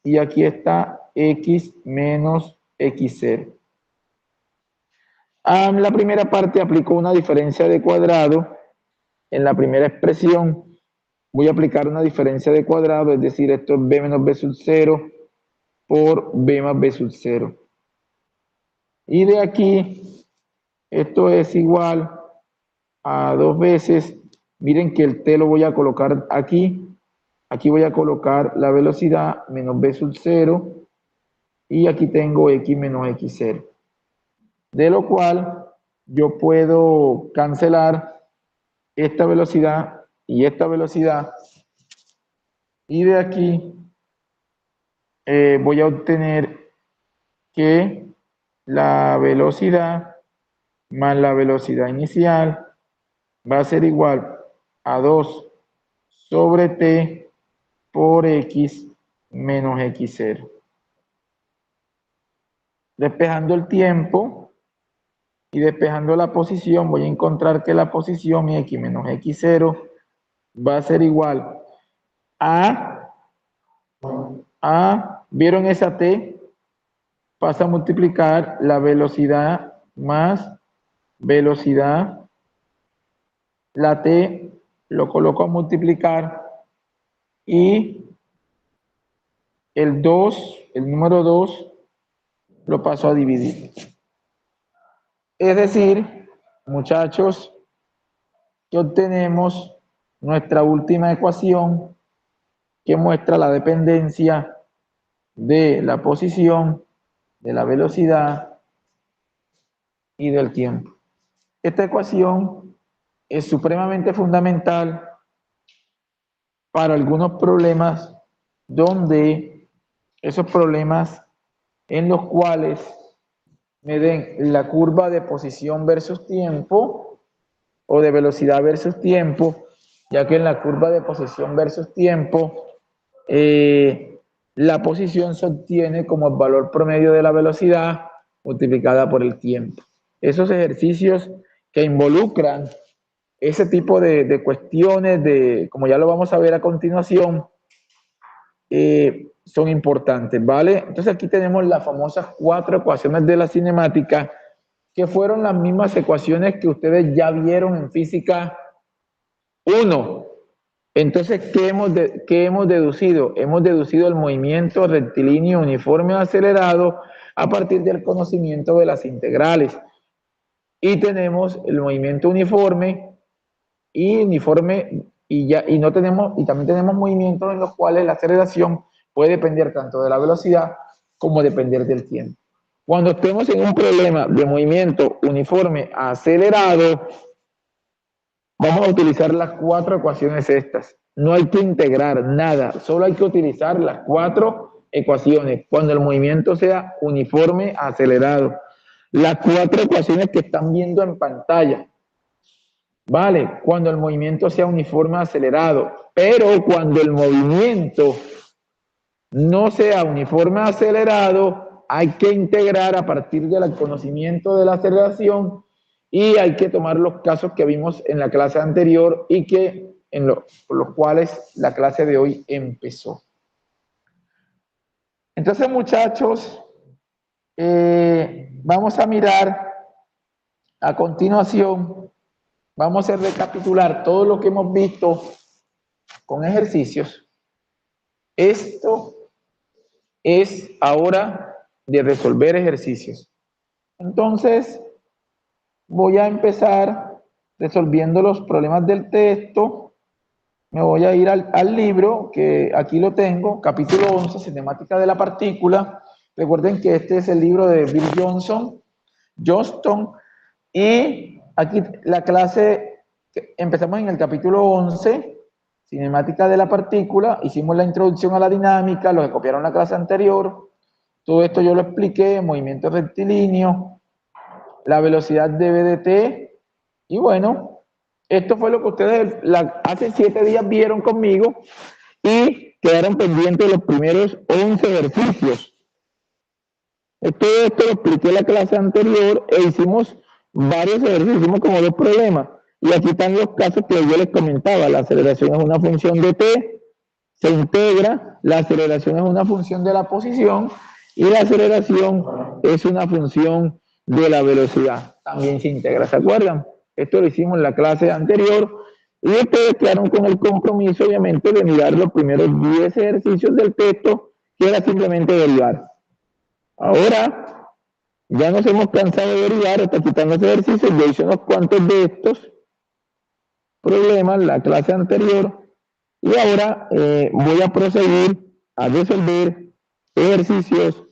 y aquí está x menos x0. En la primera parte aplico una diferencia de cuadrado. En la primera expresión voy a aplicar una diferencia de cuadrado, es decir, esto es b menos b sub 0 por b más b sub 0. Y de aquí, esto es igual a 2 veces, miren que el t lo voy a colocar aquí, aquí voy a colocar la velocidad menos b sub 0 y aquí tengo x menos x0. De lo cual yo puedo cancelar esta velocidad y esta velocidad y de aquí voy a obtener que la velocidad más la velocidad inicial va a ser igual a 2 sobre t por x menos x0. Despejando el tiempo y despejando la posición, voy a encontrar que la posición mi x menos x0 va a ser igual ¿vieron esa t? Pasa a multiplicar la velocidad más velocidad, la t lo coloco a multiplicar y el número 2, lo paso a dividir. Es decir, muchachos, que obtenemos nuestra última ecuación que muestra la dependencia de la posición, de la velocidad y del tiempo. Esta ecuación es supremamente fundamental para algunos problemas donde esos problemas en los cuales me den la curva de posición versus tiempo o de velocidad versus tiempo, ya que en la curva de posición versus tiempo la posición se obtiene como el valor promedio de la velocidad multiplicada por el tiempo. Esos ejercicios que involucran ese tipo de cuestiones, como ya lo vamos a ver a continuación, son importantes, ¿vale? Entonces aquí tenemos las famosas 4 ecuaciones de la cinemática, que fueron las mismas ecuaciones que ustedes ya vieron en física 1. Entonces, ¿qué hemos deducido? Hemos deducido el movimiento rectilíneo uniforme acelerado a partir del conocimiento de las integrales. Y tenemos el movimiento uniforme y también tenemos movimientos en los cuales la aceleración puede depender tanto de la velocidad como depender del tiempo. Cuando estemos en un problema de movimiento uniforme acelerado, vamos a utilizar las 4 ecuaciones estas. No hay que integrar nada, solo hay que utilizar las 4 ecuaciones cuando el movimiento sea uniforme acelerado. Las 4 ecuaciones que están viendo en pantalla. Vale, cuando el movimiento sea uniforme acelerado, pero cuando el movimiento no sea uniforme acelerado, hay que integrar a partir del conocimiento de la aceleración y hay que tomar los casos que vimos en la clase anterior y por los cuales la clase de hoy empezó. Entonces, muchachos, vamos a mirar a continuación, vamos a recapitular todo lo que hemos visto con ejercicios. Esto es ahora de resolver ejercicios. Entonces, voy a empezar resolviendo los problemas del texto. Me voy a ir al libro, que aquí lo tengo, capítulo 11, cinemática de la partícula. Recuerden que este es el libro de Bill Johnston, y aquí la clase, empezamos en el capítulo 11, cinemática de la partícula, hicimos la introducción a la dinámica, los que copiaron la clase anterior, todo esto yo lo expliqué, movimiento rectilíneo, la velocidad de v de t, y bueno, esto fue lo que ustedes hace 7 días vieron conmigo y quedaron pendientes los primeros 11 ejercicios. Todo esto lo expliqué en la clase anterior e hicimos varios ejercicios, hicimos como 2 problemas. Y aquí están los casos que yo les comentaba. La aceleración es una función de t, se integra, la aceleración es una función de la posición y la aceleración es una función de la velocidad. También se integra, ¿se acuerdan? Esto lo hicimos en la clase anterior y ustedes quedaron con el compromiso, obviamente, de mirar los primeros 10 ejercicios del texto, que era simplemente derivar. Ahora, ya nos hemos cansado de derivar, hasta quitando los ejercicios, yo hice unos cuantos de estos problemas, la clase anterior, y ahora voy a proseguir a resolver ejercicios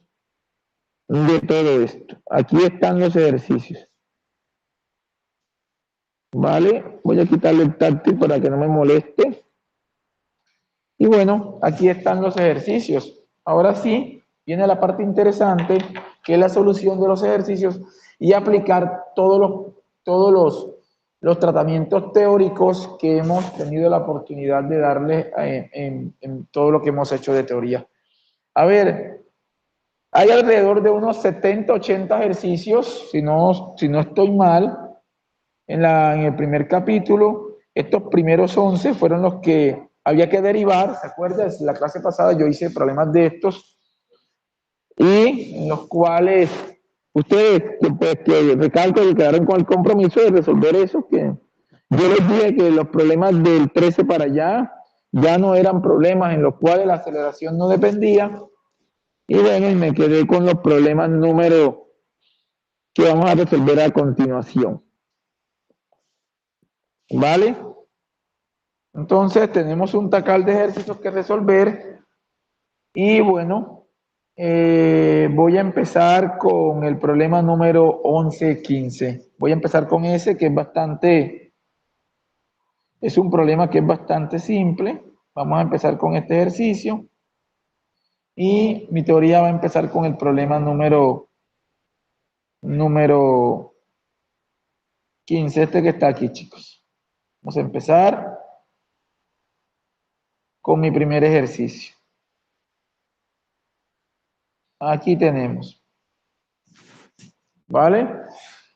de todo esto. Aquí están los ejercicios. ¿Vale? Voy a quitarle el táctil para que no me moleste. Y bueno, aquí están los ejercicios. ahora sí, viene la parte interesante, que es la solución de los ejercicios y aplicar los tratamientos teóricos que hemos tenido la oportunidad de darle en todo lo que hemos hecho de teoría. A ver, hay alrededor de unos 70, 80 ejercicios, si no estoy mal, en el primer capítulo. Estos primeros 11 fueron los que había que derivar, ¿se acuerdan? En la clase pasada yo hice problemas de estos, y en los cuales ustedes, pues, que recalco que quedaron con el compromiso de resolver eso, que yo les dije que los problemas del 13 para allá ya no eran problemas en los cuales la aceleración no dependía, y bueno, y me quedé con los problemas número que vamos a resolver a continuación. ¿Vale? Entonces tenemos un tacal de ejercicios que resolver y bueno, voy a empezar con el problema número 11-15. Voy a empezar con ese que es un problema que es bastante simple. Vamos a empezar con este ejercicio y mi teoría va a empezar con el problema número 15, este que está aquí, chicos. Vamos a empezar con mi primer ejercicio. Aquí tenemos. ¿Vale?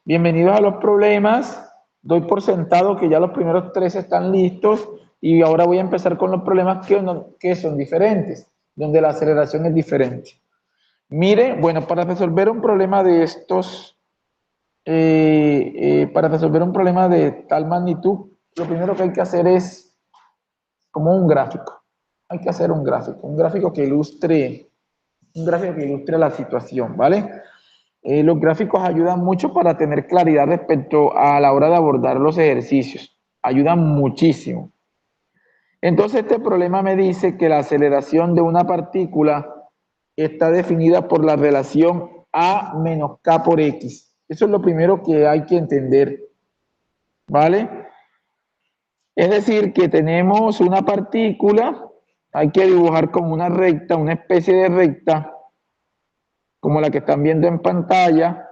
Bienvenidos a los problemas. Doy por sentado que ya los primeros 3 están listos y ahora voy a empezar con los problemas que son diferentes, donde la aceleración es diferente. Mire, bueno, para resolver un problema de estos, para resolver un problema de tal magnitud, lo primero que hay que hacer es como un gráfico. Hay que hacer un gráfico que ilustre la situación, ¿vale? Los gráficos ayudan mucho para tener claridad respecto a la hora de abordar los ejercicios. Ayudan muchísimo. Entonces, este problema me dice que la aceleración de una partícula está definida por la relación A menos K por X. Eso es lo primero que hay que entender. ¿Vale? Es decir, que tenemos una partícula, hay que dibujar como una recta, una especie de recta, como la que están viendo en pantalla,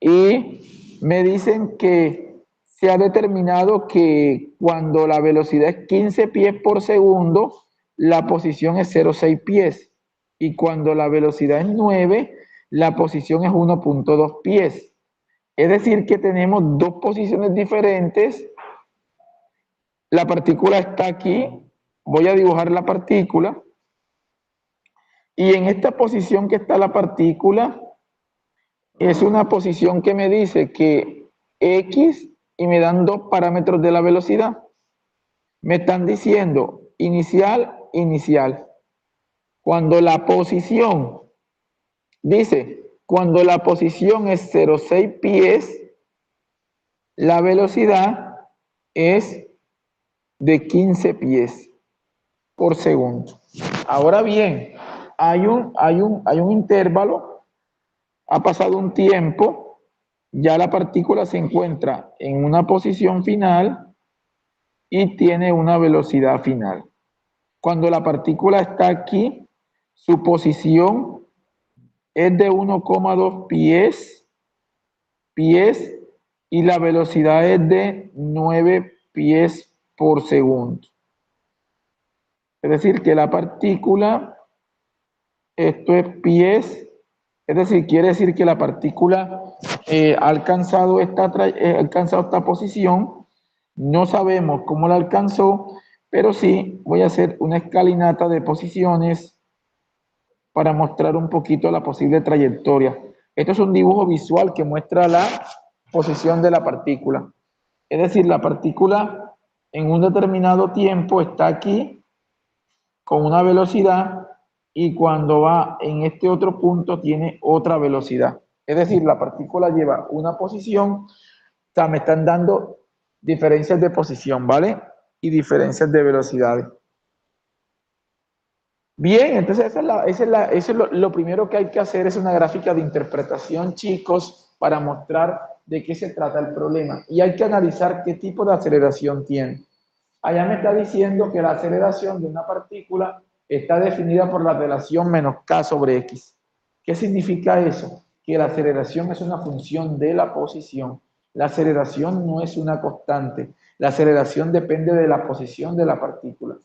y me dicen que se ha determinado que cuando la velocidad es 15 pies por segundo, la posición es 0,6 pies. Y cuando la velocidad es 9, la posición es 1,2 pies. Es decir, que tenemos dos posiciones diferentes. La partícula está aquí. Voy a dibujar la partícula. Y en esta posición que está la partícula, es una posición que me dice que X y me dan dos parámetros de la velocidad. Me están diciendo inicial, inicial. Cuando la posición, cuando la posición es 0,6 pies, la velocidad es de 15 pies por segundo. Ahora bien, hay un intervalo, ha pasado un tiempo, ya la partícula se encuentra en una posición final y tiene una velocidad final. Cuando la partícula está aquí, su posición es de 1,2 pies y la velocidad es de 9 pies por segundo. Es decir, que la partícula, esto es pies, es decir, quiere decir que la partícula ha alcanzado esta posición. No sabemos cómo la alcanzó, pero sí voy a hacer una escalinata de posiciones para mostrar un poquito la posible trayectoria. Esto es un dibujo visual que muestra la posición de la partícula. Es decir, la partícula en un determinado tiempo está aquí con una velocidad y cuando va en este otro punto tiene otra velocidad. Es decir, la partícula lleva una posición, o sea, me están dando diferencias de posición, ¿vale? Y diferencias de velocidades. Bien, entonces eso es lo primero que hay que hacer, es una gráfica de interpretación, chicos, para mostrar de qué se trata el problema. Y hay que analizar qué tipo de aceleración tiene. Allá me está diciendo que la aceleración de una partícula está definida por la relación menos k sobre x. ¿Qué significa eso? Que la aceleración es una función de la posición. La aceleración no es una constante. La aceleración depende de la posición de la partícula.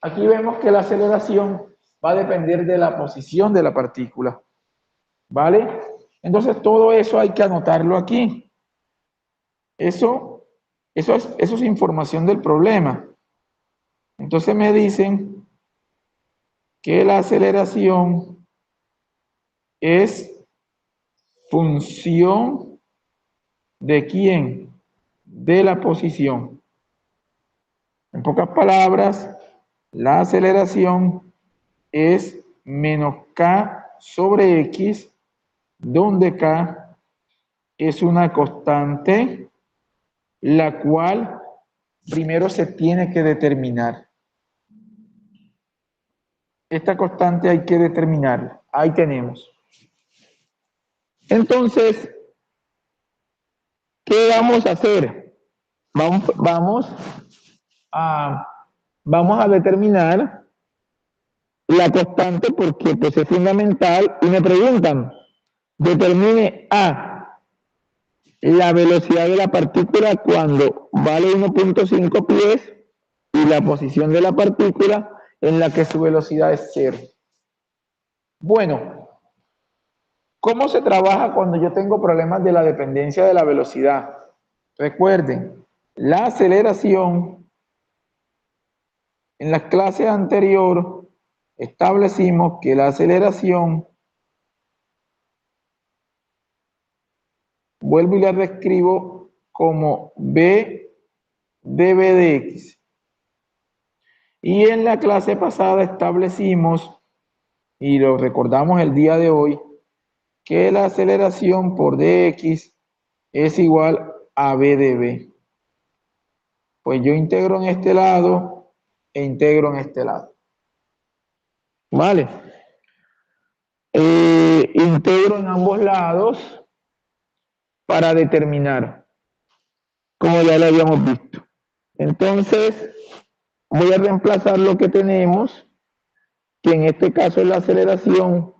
Aquí vemos que la aceleración va a depender de la posición de la partícula. ¿Vale? Entonces todo eso hay que anotarlo aquí. Eso es información del problema. Entonces me dicen que la aceleración es función ¿de quién? De la posición. En pocas palabras, la aceleración es menos k sobre x, donde k es una constante, la cual primero se tiene que determinar. Esta constante hay que determinarla. Ahí tenemos. Entonces, ¿qué vamos a hacer? Vamos a determinar la constante porque pues, es fundamental y me preguntan, determine A, la velocidad de la partícula cuando vale 1.5 pies y la posición de la partícula en la que su velocidad es 0. Bueno, ¿cómo se trabaja cuando yo tengo problemas de la dependencia de la velocidad? Recuerden, la aceleración, en las clases anteriores establecimos que la aceleración, vuelvo y la reescribo como B de B de X. Y en la clase pasada establecimos, y lo recordamos el día de hoy, que la aceleración por dx es igual a B de B. Pues yo integro en este lado e integro en este lado. ¿Vale? Integro en ambos lados para determinar, como ya lo habíamos visto. Entonces, voy a reemplazar lo que tenemos, que en este caso es la aceleración,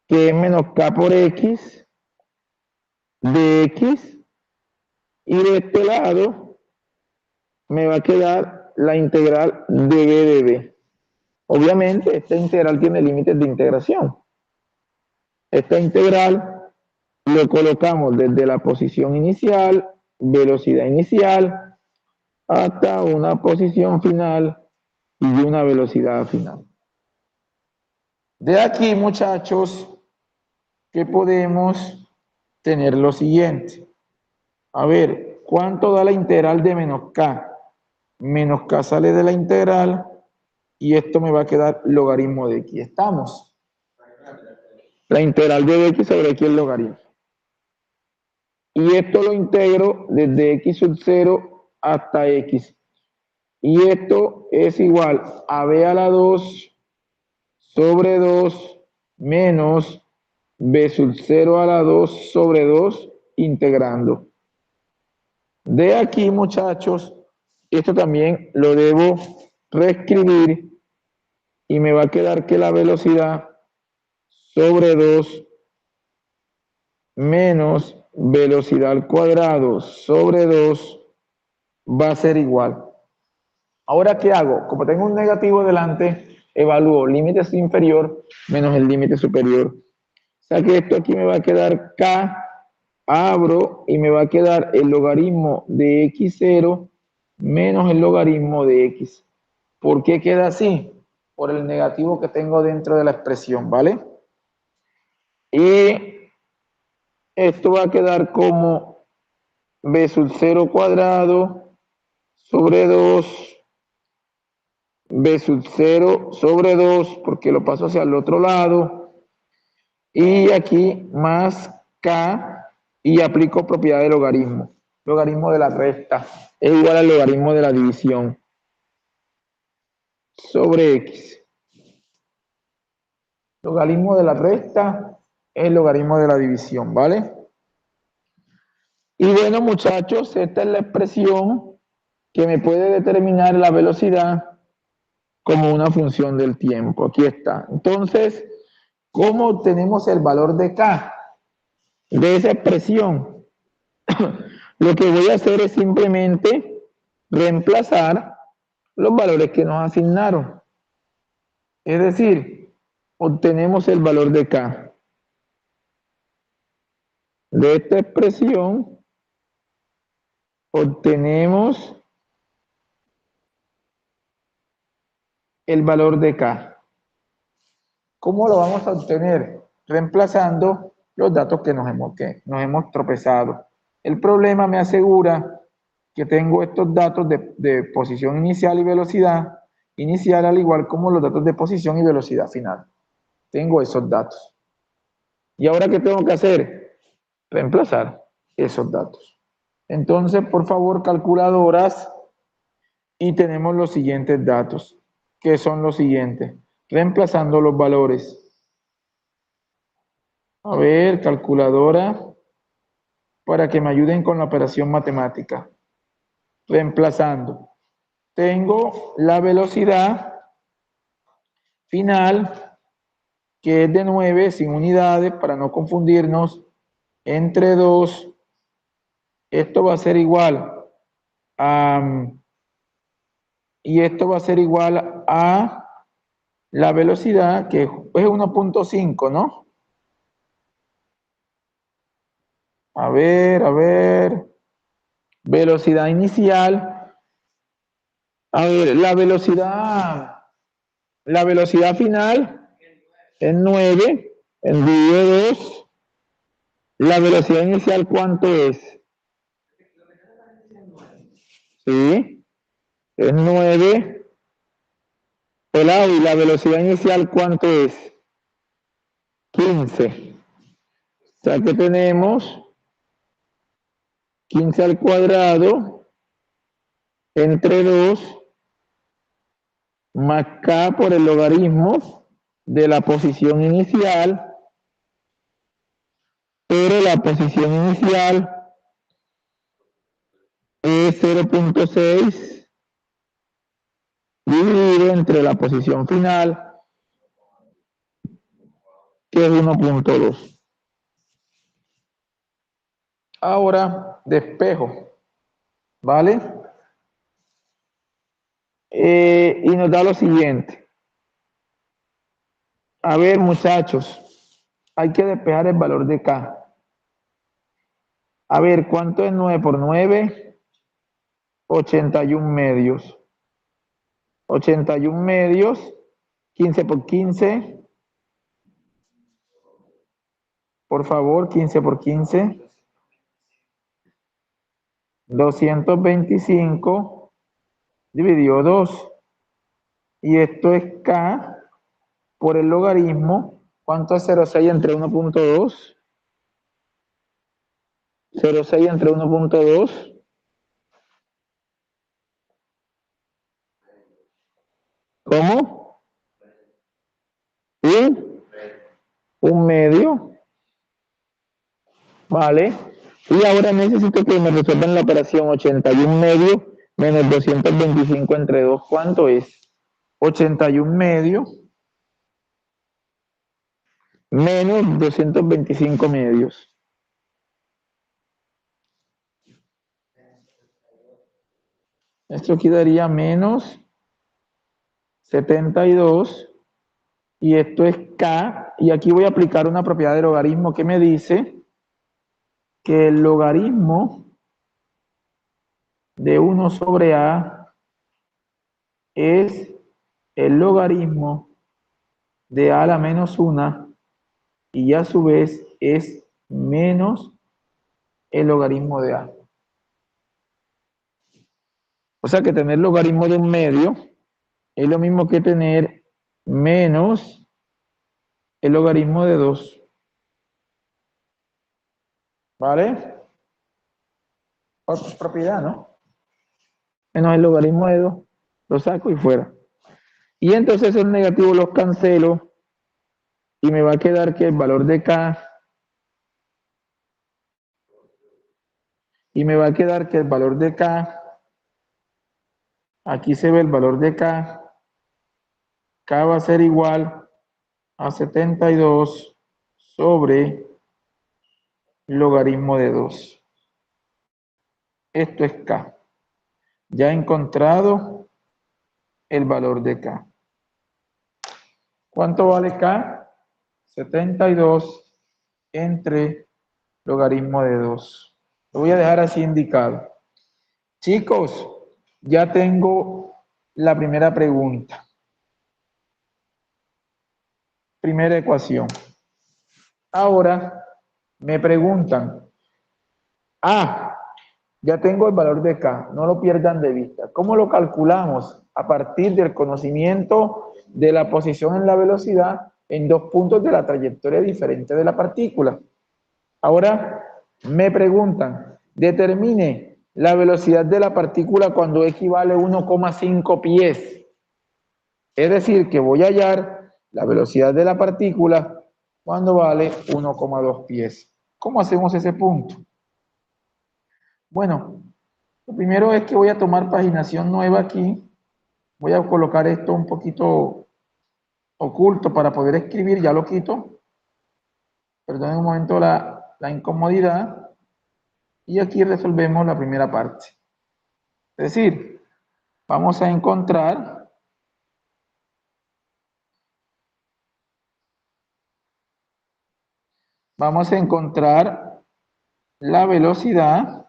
que es menos k por x, de x, y de este lado me va a quedar la integral de b de b. Obviamente, esta integral tiene límites de integración. Esta integral lo colocamos desde la posición inicial, velocidad inicial, hasta una posición final y una velocidad final. De aquí, muchachos, que podemos tener lo siguiente. A ver, ¿cuánto da la integral de menos k? Menos k sale de la integral y esto me va a quedar logaritmo de x. ¿Estamos? La integral de x sobre x es logaritmo. Y esto lo integro desde x sub 0 hasta x. Y esto es igual a b a la 2 sobre 2 menos b sub 0 a la 2 sobre 2 integrando. De aquí, muchachos, esto también lo debo reescribir y me va a quedar que la velocidad sobre 2 menos velocidad al cuadrado sobre 2 va a ser igual. Ahora, ¿qué hago? Como tengo un negativo delante, evalúo límite inferior menos el límite superior. O sea que esto aquí me va a quedar k, abro y me va a quedar el logaritmo de x0 menos el logaritmo de x. ¿Por qué queda así? Por el negativo que tengo dentro de la expresión, ¿vale? Y esto va a quedar como b sub 0 cuadrado sobre 2, b sub 0 sobre 2, porque lo paso hacia el otro lado, y aquí más k, y aplico propiedad de logaritmo. Logaritmo de la resta es igual al logaritmo de la división sobre x. Logaritmo de la resta es el logaritmo de la división, ¿vale? Y bueno, muchachos, esta es la expresión que me puede determinar la velocidad como una función del tiempo. Aquí está. Entonces, ¿cómo obtenemos el valor de K de esa expresión? Lo que voy a hacer es simplemente reemplazar los valores que nos asignaron. Es decir, obtenemos el valor de K de esta expresión, obtenemos el valor de K. ¿Cómo lo vamos a obtener? Reemplazando los datos que nos hemos tropezado. El problema me asegura que tengo estos datos de posición inicial y velocidad inicial, al igual como los datos de posición y velocidad final. Tengo esos datos. ¿Y ahora qué tengo que hacer? Reemplazar esos datos. Entonces, por favor, calculadoras, y tenemos los siguientes datos, que son los siguientes. Reemplazando los valores. A ver, calculadora, para que me ayuden con la operación matemática. Reemplazando. Tengo la velocidad final, que es de 9 sin unidades, para no confundirnos, entre 2. Esto va a ser igual a, y esto va a ser igual a la velocidad, que es 1.5, ¿no? A ver, velocidad inicial. A ver, la velocidad final es 9, dividido 2. La velocidad inicial, ¿cuánto es? Sí, es 9. Hola, ¿y la velocidad inicial cuánto es? 15. O sea que tenemos 15 al cuadrado entre 2 más K por el logaritmo de la posición inicial, pero la posición inicial es 0.6 dividido entre la posición final, que es 1.2. Ahora despejo, ¿vale? Y nos da lo siguiente. A ver, muchachos, hay que despejar el valor de K. A ver, ¿cuánto es 9 por 9? 81 medios. 81 medios, 15 por 15. Por favor, 15 por 15. 225 dividido 2. Y esto es K por el logaritmo. ¿Cuánto es 0,6 entre 1.2? 0,6 entre 1.2. ¿Cómo? Un medio. Vale. Y ahora necesito que me resuelvan la operación 81 medio menos 225 entre 2. ¿Cuánto es? 81 medio menos 225 medios. Esto quedaría menos 72. Y esto es K. Y aquí voy a aplicar una propiedad de logaritmo que me dice que el logaritmo de 1 sobre A es el logaritmo de A a la menos 1, y a su vez es menos el logaritmo de A. O sea que tener logaritmo de un medio es lo mismo que tener menos el logaritmo de 2. ¿Vale? Propiedad, ¿no? Menos el logaritmo de 2. Lo saco y fuera. Y entonces esos negativos los cancelo y me va a quedar que el valor de K, y me va a quedar que el valor de K, aquí se ve el valor de K, K va a ser igual a 72 sobre logaritmo de 2. Esto es K. Ya he encontrado el valor de K. ¿Cuánto vale K? 72 entre logaritmo de 2. Lo voy a dejar así indicado. Chicos, ya tengo la primera pregunta. Primera ecuación. Ahora me preguntan, ya tengo el valor de K, no lo pierdan de vista. ¿Cómo lo calculamos? A partir del conocimiento de la posición en la velocidad en dos puntos de la trayectoria diferente de la partícula. Ahora me preguntan, determine la velocidad de la partícula cuando equivale a 1,5 pies. Es decir, que voy a hallar la velocidad de la partícula cuando vale 1,2 pies. ¿Cómo hacemos ese punto? Bueno, lo primero es que voy a tomar paginación nueva aquí. Voy a colocar esto un poquito oculto para poder escribir. Ya lo quito. Perdón un momento la incomodidad. Y aquí resolvemos la primera parte. Es decir, vamos a encontrar la velocidad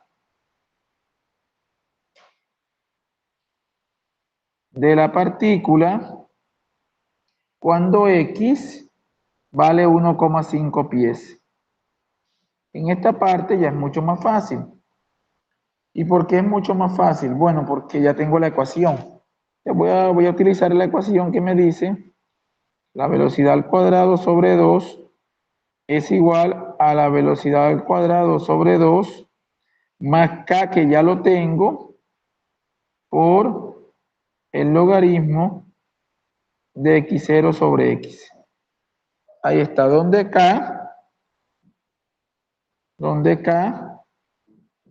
de la partícula cuando X vale 1,5 pies. En esta parte ya es mucho más fácil. ¿Y por qué es mucho más fácil? Bueno, porque ya tengo la ecuación. Voy a utilizar la ecuación que me dice la velocidad al cuadrado sobre 2 es igual a la velocidad al cuadrado sobre 2 más K, que ya lo tengo, por el logaritmo de x0 sobre x. Ahí está, donde K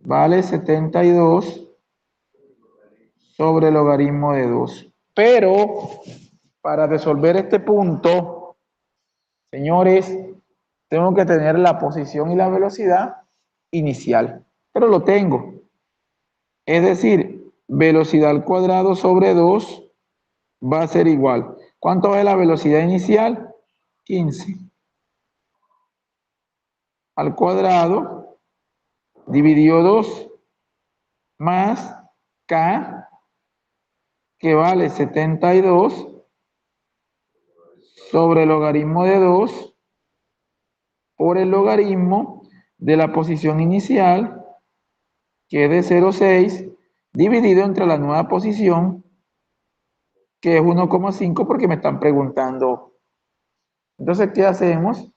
vale 72 sobre el logaritmo de 2. Pero para resolver este punto, señores, tengo que tener la posición y la velocidad inicial. Pero lo tengo. Es decir, velocidad al cuadrado sobre 2 va a ser igual. ¿Cuánto es la velocidad inicial? 15. Al cuadrado dividido 2 más K, que vale 72 sobre el logaritmo de 2 por el logaritmo de la posición inicial, que es de 0,6, dividido entre la nueva posición, que es 1,5, porque me están preguntando. Entonces, ¿qué hacemos?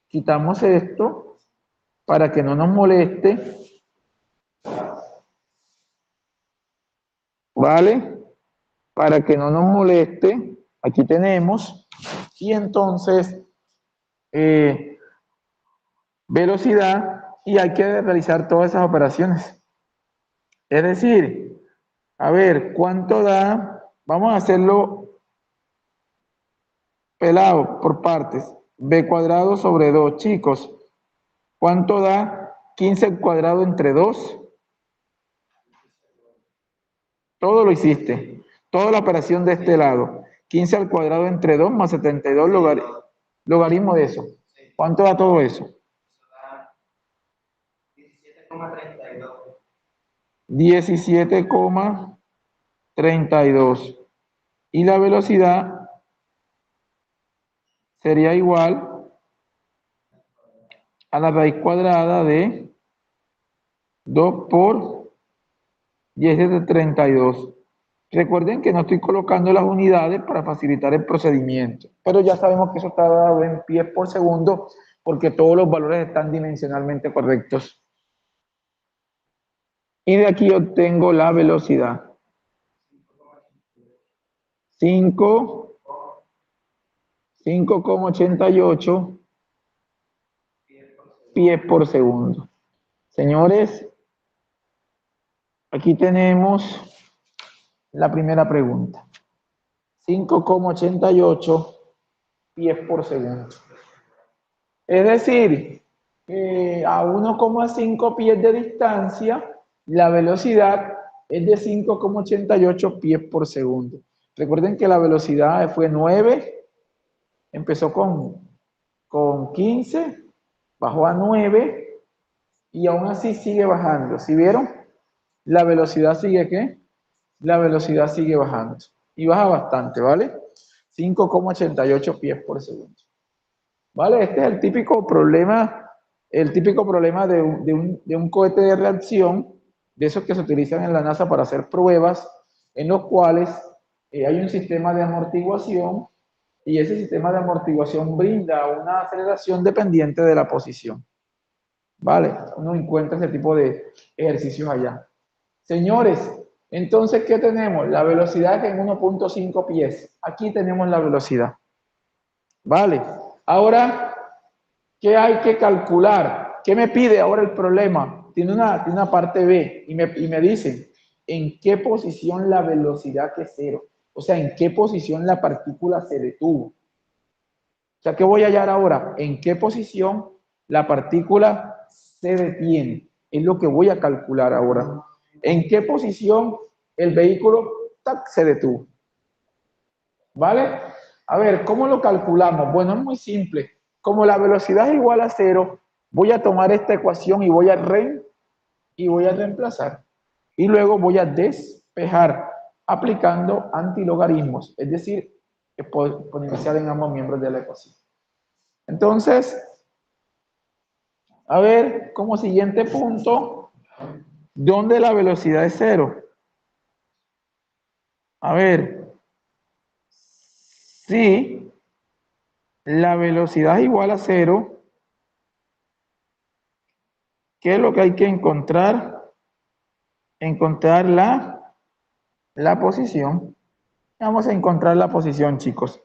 Quitamos esto para que no nos moleste, ¿vale? Para que no nos moleste, aquí tenemos, y entonces, velocidad, y hay que realizar todas esas operaciones. Es decir, a ver, ¿cuánto da? Vamos a hacerlo pelado por partes. B cuadrado sobre 2, chicos. ¿Cuánto da 15 al cuadrado entre 2? Todo lo hiciste. Toda la operación de este lado. 15 al cuadrado entre 2 más 72 logaritmo de eso. ¿Cuánto da todo eso? 17,32. Y la velocidad sería igual a la raíz cuadrada de 2 por 17,32. Recuerden que no estoy colocando las unidades para facilitar el procedimiento, pero ya sabemos que eso está dado en pies por segundo porque todos los valores están dimensionalmente correctos. Y de aquí obtengo la velocidad. 5,88 pies por segundo. Señores, aquí tenemos la primera pregunta. 5,88 pies por segundo. Es decir, a 1,5 pies de distancia, la velocidad es de 5,88 pies por segundo. Recuerden que la velocidad fue 9, empezó con 15, bajó a 9 y aún así sigue bajando. ¿Sí vieron? La velocidad sigue ¿qué? La velocidad sigue bajando y baja bastante, ¿vale? 5,88 pies por segundo. ¿Vale? Este es el típico problema de un cohete de reacción, de esos que se utilizan en la NASA para hacer pruebas, en los cuales hay un sistema de amortiguación y ese sistema de amortiguación brinda una aceleración dependiente de la posición. ¿Vale? Uno encuentra ese tipo de ejercicios allá. Señores, entonces, ¿qué tenemos? La velocidad en 1,5 pies. Aquí tenemos la velocidad. ¿Vale? Ahora, ¿qué hay que calcular? ¿Qué me pide ahora el problema? Tiene una parte B y me dicen en qué posición la velocidad que es cero. O sea, en qué posición la partícula se detuvo. O sea, ¿qué voy a hallar ahora? ¿En qué posición la partícula se detiene? Es lo que voy a calcular ahora. ¿En qué posición el vehículo se detuvo? ¿Vale? A ver, ¿cómo lo calculamos? Bueno, es muy simple. Como la velocidad es igual a cero, voy a tomar esta ecuación y voy a reemplazar. Y luego voy a despejar aplicando antilogaritmos, es decir, exponencial en ambos miembros de la ecuación. Entonces, a ver, como siguiente punto, ¿dónde la velocidad es cero? A ver, si la velocidad es igual a cero, ¿qué es lo que hay que encontrar? Encontrar la posición. Vamos a encontrar la posición, chicos.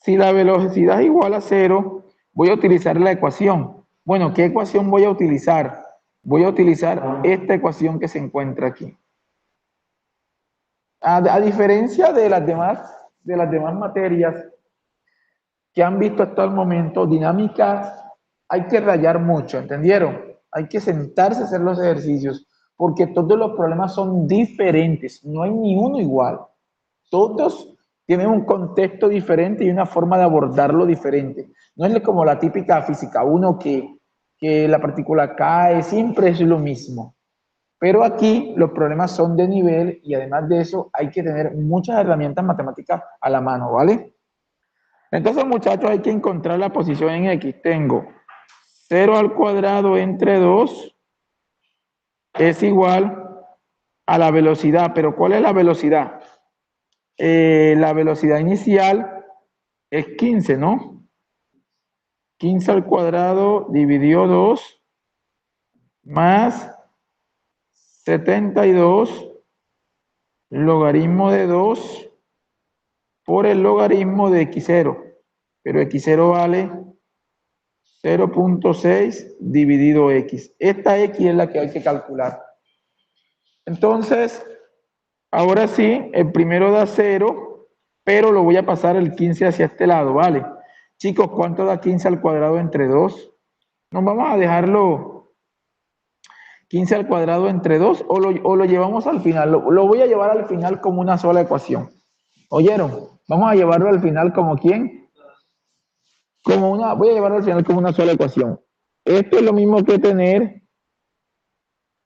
Si la velocidad es igual a cero, voy a utilizar la ecuación. Bueno, ¿qué ecuación voy a utilizar? Voy a utilizar esta ecuación que se encuentra aquí. A diferencia de las demás materias que han visto hasta el momento, dinámica, hay que rayar mucho, ¿entendieron? Hay que sentarse a hacer los ejercicios, porque todos los problemas son diferentes, no hay ni uno igual. Todos tienen un contexto diferente y una forma de abordarlo diferente. No es como la típica física 1 que la partícula cae, siempre es lo mismo. Pero aquí los problemas son de nivel y además de eso hay que tener muchas herramientas matemáticas a la mano, ¿vale? Entonces, muchachos, hay que encontrar la posición en X. Tengo 0 al cuadrado entre 2 es igual a la velocidad. ¿Pero cuál es la velocidad? La velocidad inicial es 15, ¿no? 15 al cuadrado dividido 2 más 72 logaritmo de 2 por el logaritmo de x0. Pero x0 vale 0.6 dividido x. Esta x es la que hay que calcular. Entonces, ahora sí, el primero da 0, pero lo voy a pasar el 15 hacia este lado, ¿vale? Chicos, ¿cuánto da 15 al cuadrado entre 2? Nos vamos a dejarlo 15 al cuadrado entre 2 o lo llevamos al final. Lo voy a llevar al final como una sola ecuación. ¿Oyeron? Vamos a llevarlo al final como ¿quién? Voy a llevarlo al final como una sola ecuación. Esto es lo mismo que tener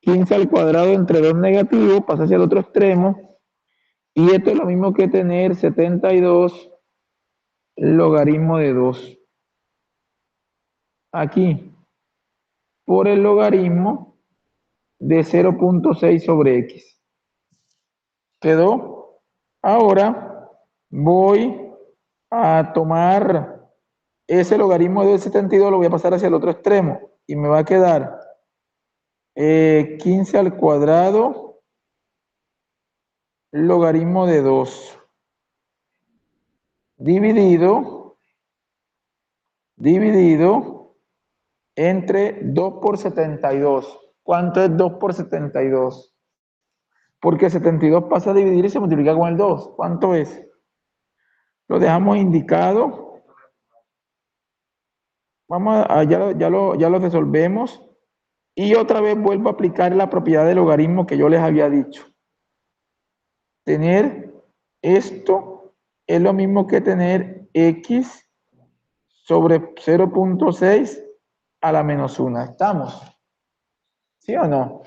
15 al cuadrado entre 2 negativo, pasa hacia el otro extremo. Y esto es lo mismo que tener 72 logaritmo de 2. Aquí, por el logaritmo de 0.6 sobre x. ¿Quedó? Ahora voy a tomar ese logaritmo de 72, lo voy a pasar hacia el otro extremo. Y me va a quedar 15 al cuadrado logaritmo de 2 dividido entre 2 por 72. ¿Cuánto es 2 por 72? Porque 72 pasa a dividir y se multiplica con el 2. ¿Cuánto es? Lo dejamos indicado. Vamos a, ya lo resolvemos. Y otra vez vuelvo a aplicar la propiedad del logaritmo que yo les había dicho. Tener esto es lo mismo que tener x sobre 0.6 a la menos 1. ¿Estamos? ¿Sí o no?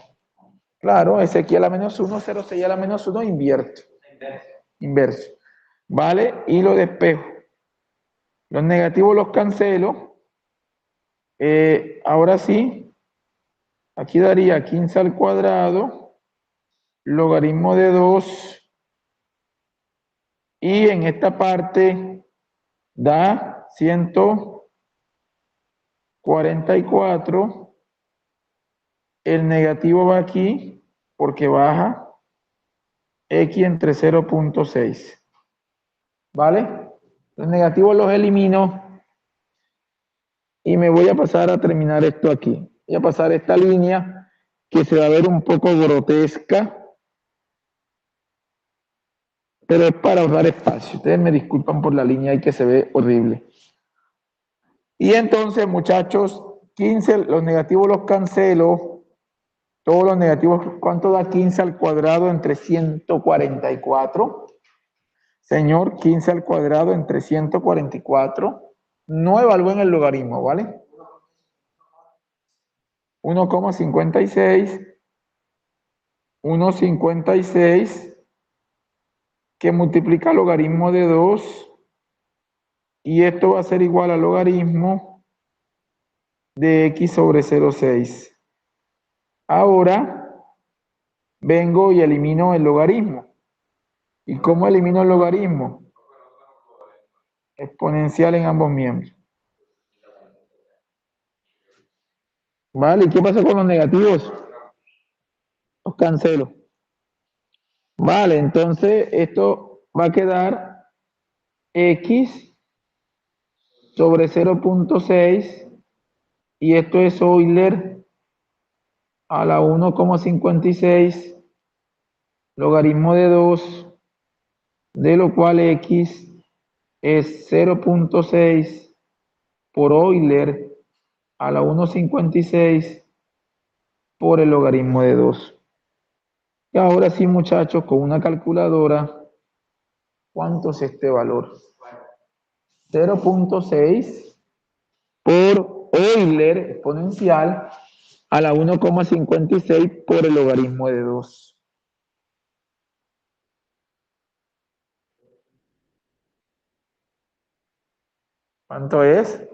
Claro, ese aquí a la menos 1, 0,6 a la menos 1, invierto. Inverso. ¿Vale? Y lo despejo. Los negativos los cancelo. Ahora sí, aquí daría 15 al cuadrado, logaritmo de 2, y en esta parte da 144. El negativo va aquí porque baja x entre 0.6. ¿Vale? Los negativos los elimino y me voy a pasar a terminar esto aquí. Voy a pasar esta línea que se va a ver un poco grotesca, pero es para ahorrar espacio. Ustedes me disculpan por la línea ahí que se ve horrible. Y entonces, muchachos, 15, los negativos los cancelo. Todos los negativos, ¿cuánto da 15 al cuadrado entre 144? Señor, 15 al cuadrado entre 144. No evalúen el logaritmo, ¿vale? 1,56. 1,56 que multiplica logaritmo de 2. Y esto va a ser igual al logaritmo de x sobre 0,6. Ahora vengo y elimino el logaritmo. ¿Y cómo elimino el logaritmo? Exponencial en ambos miembros. ¿Vale? ¿Y qué pasa con los negativos? Los cancelo. Vale, entonces esto va a quedar x sobre 0.6 y esto es Euler a la 1,56 logaritmo de 2, de lo cual x es 0.6 por Euler a la 1,56 por el logaritmo de 2. Y ahora sí, muchachos, con una calculadora, ¿cuánto es este valor? 0.6 por Euler exponencial a la 1,56 por el logaritmo de 2. ¿Cuánto es?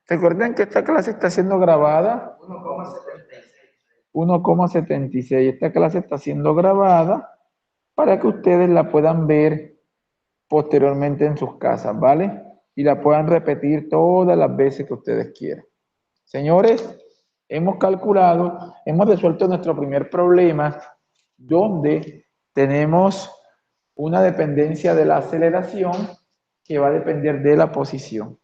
Recuerden que esta clase está siendo grabada. 1,76. Esta clase está siendo grabada para que ustedes la puedan ver posteriormente en sus casas, ¿vale? Y la puedan repetir todas las veces que ustedes quieran. Señores, hemos calculado, hemos resuelto nuestro primer problema, donde tenemos una dependencia de la aceleración que va a depender de la posición.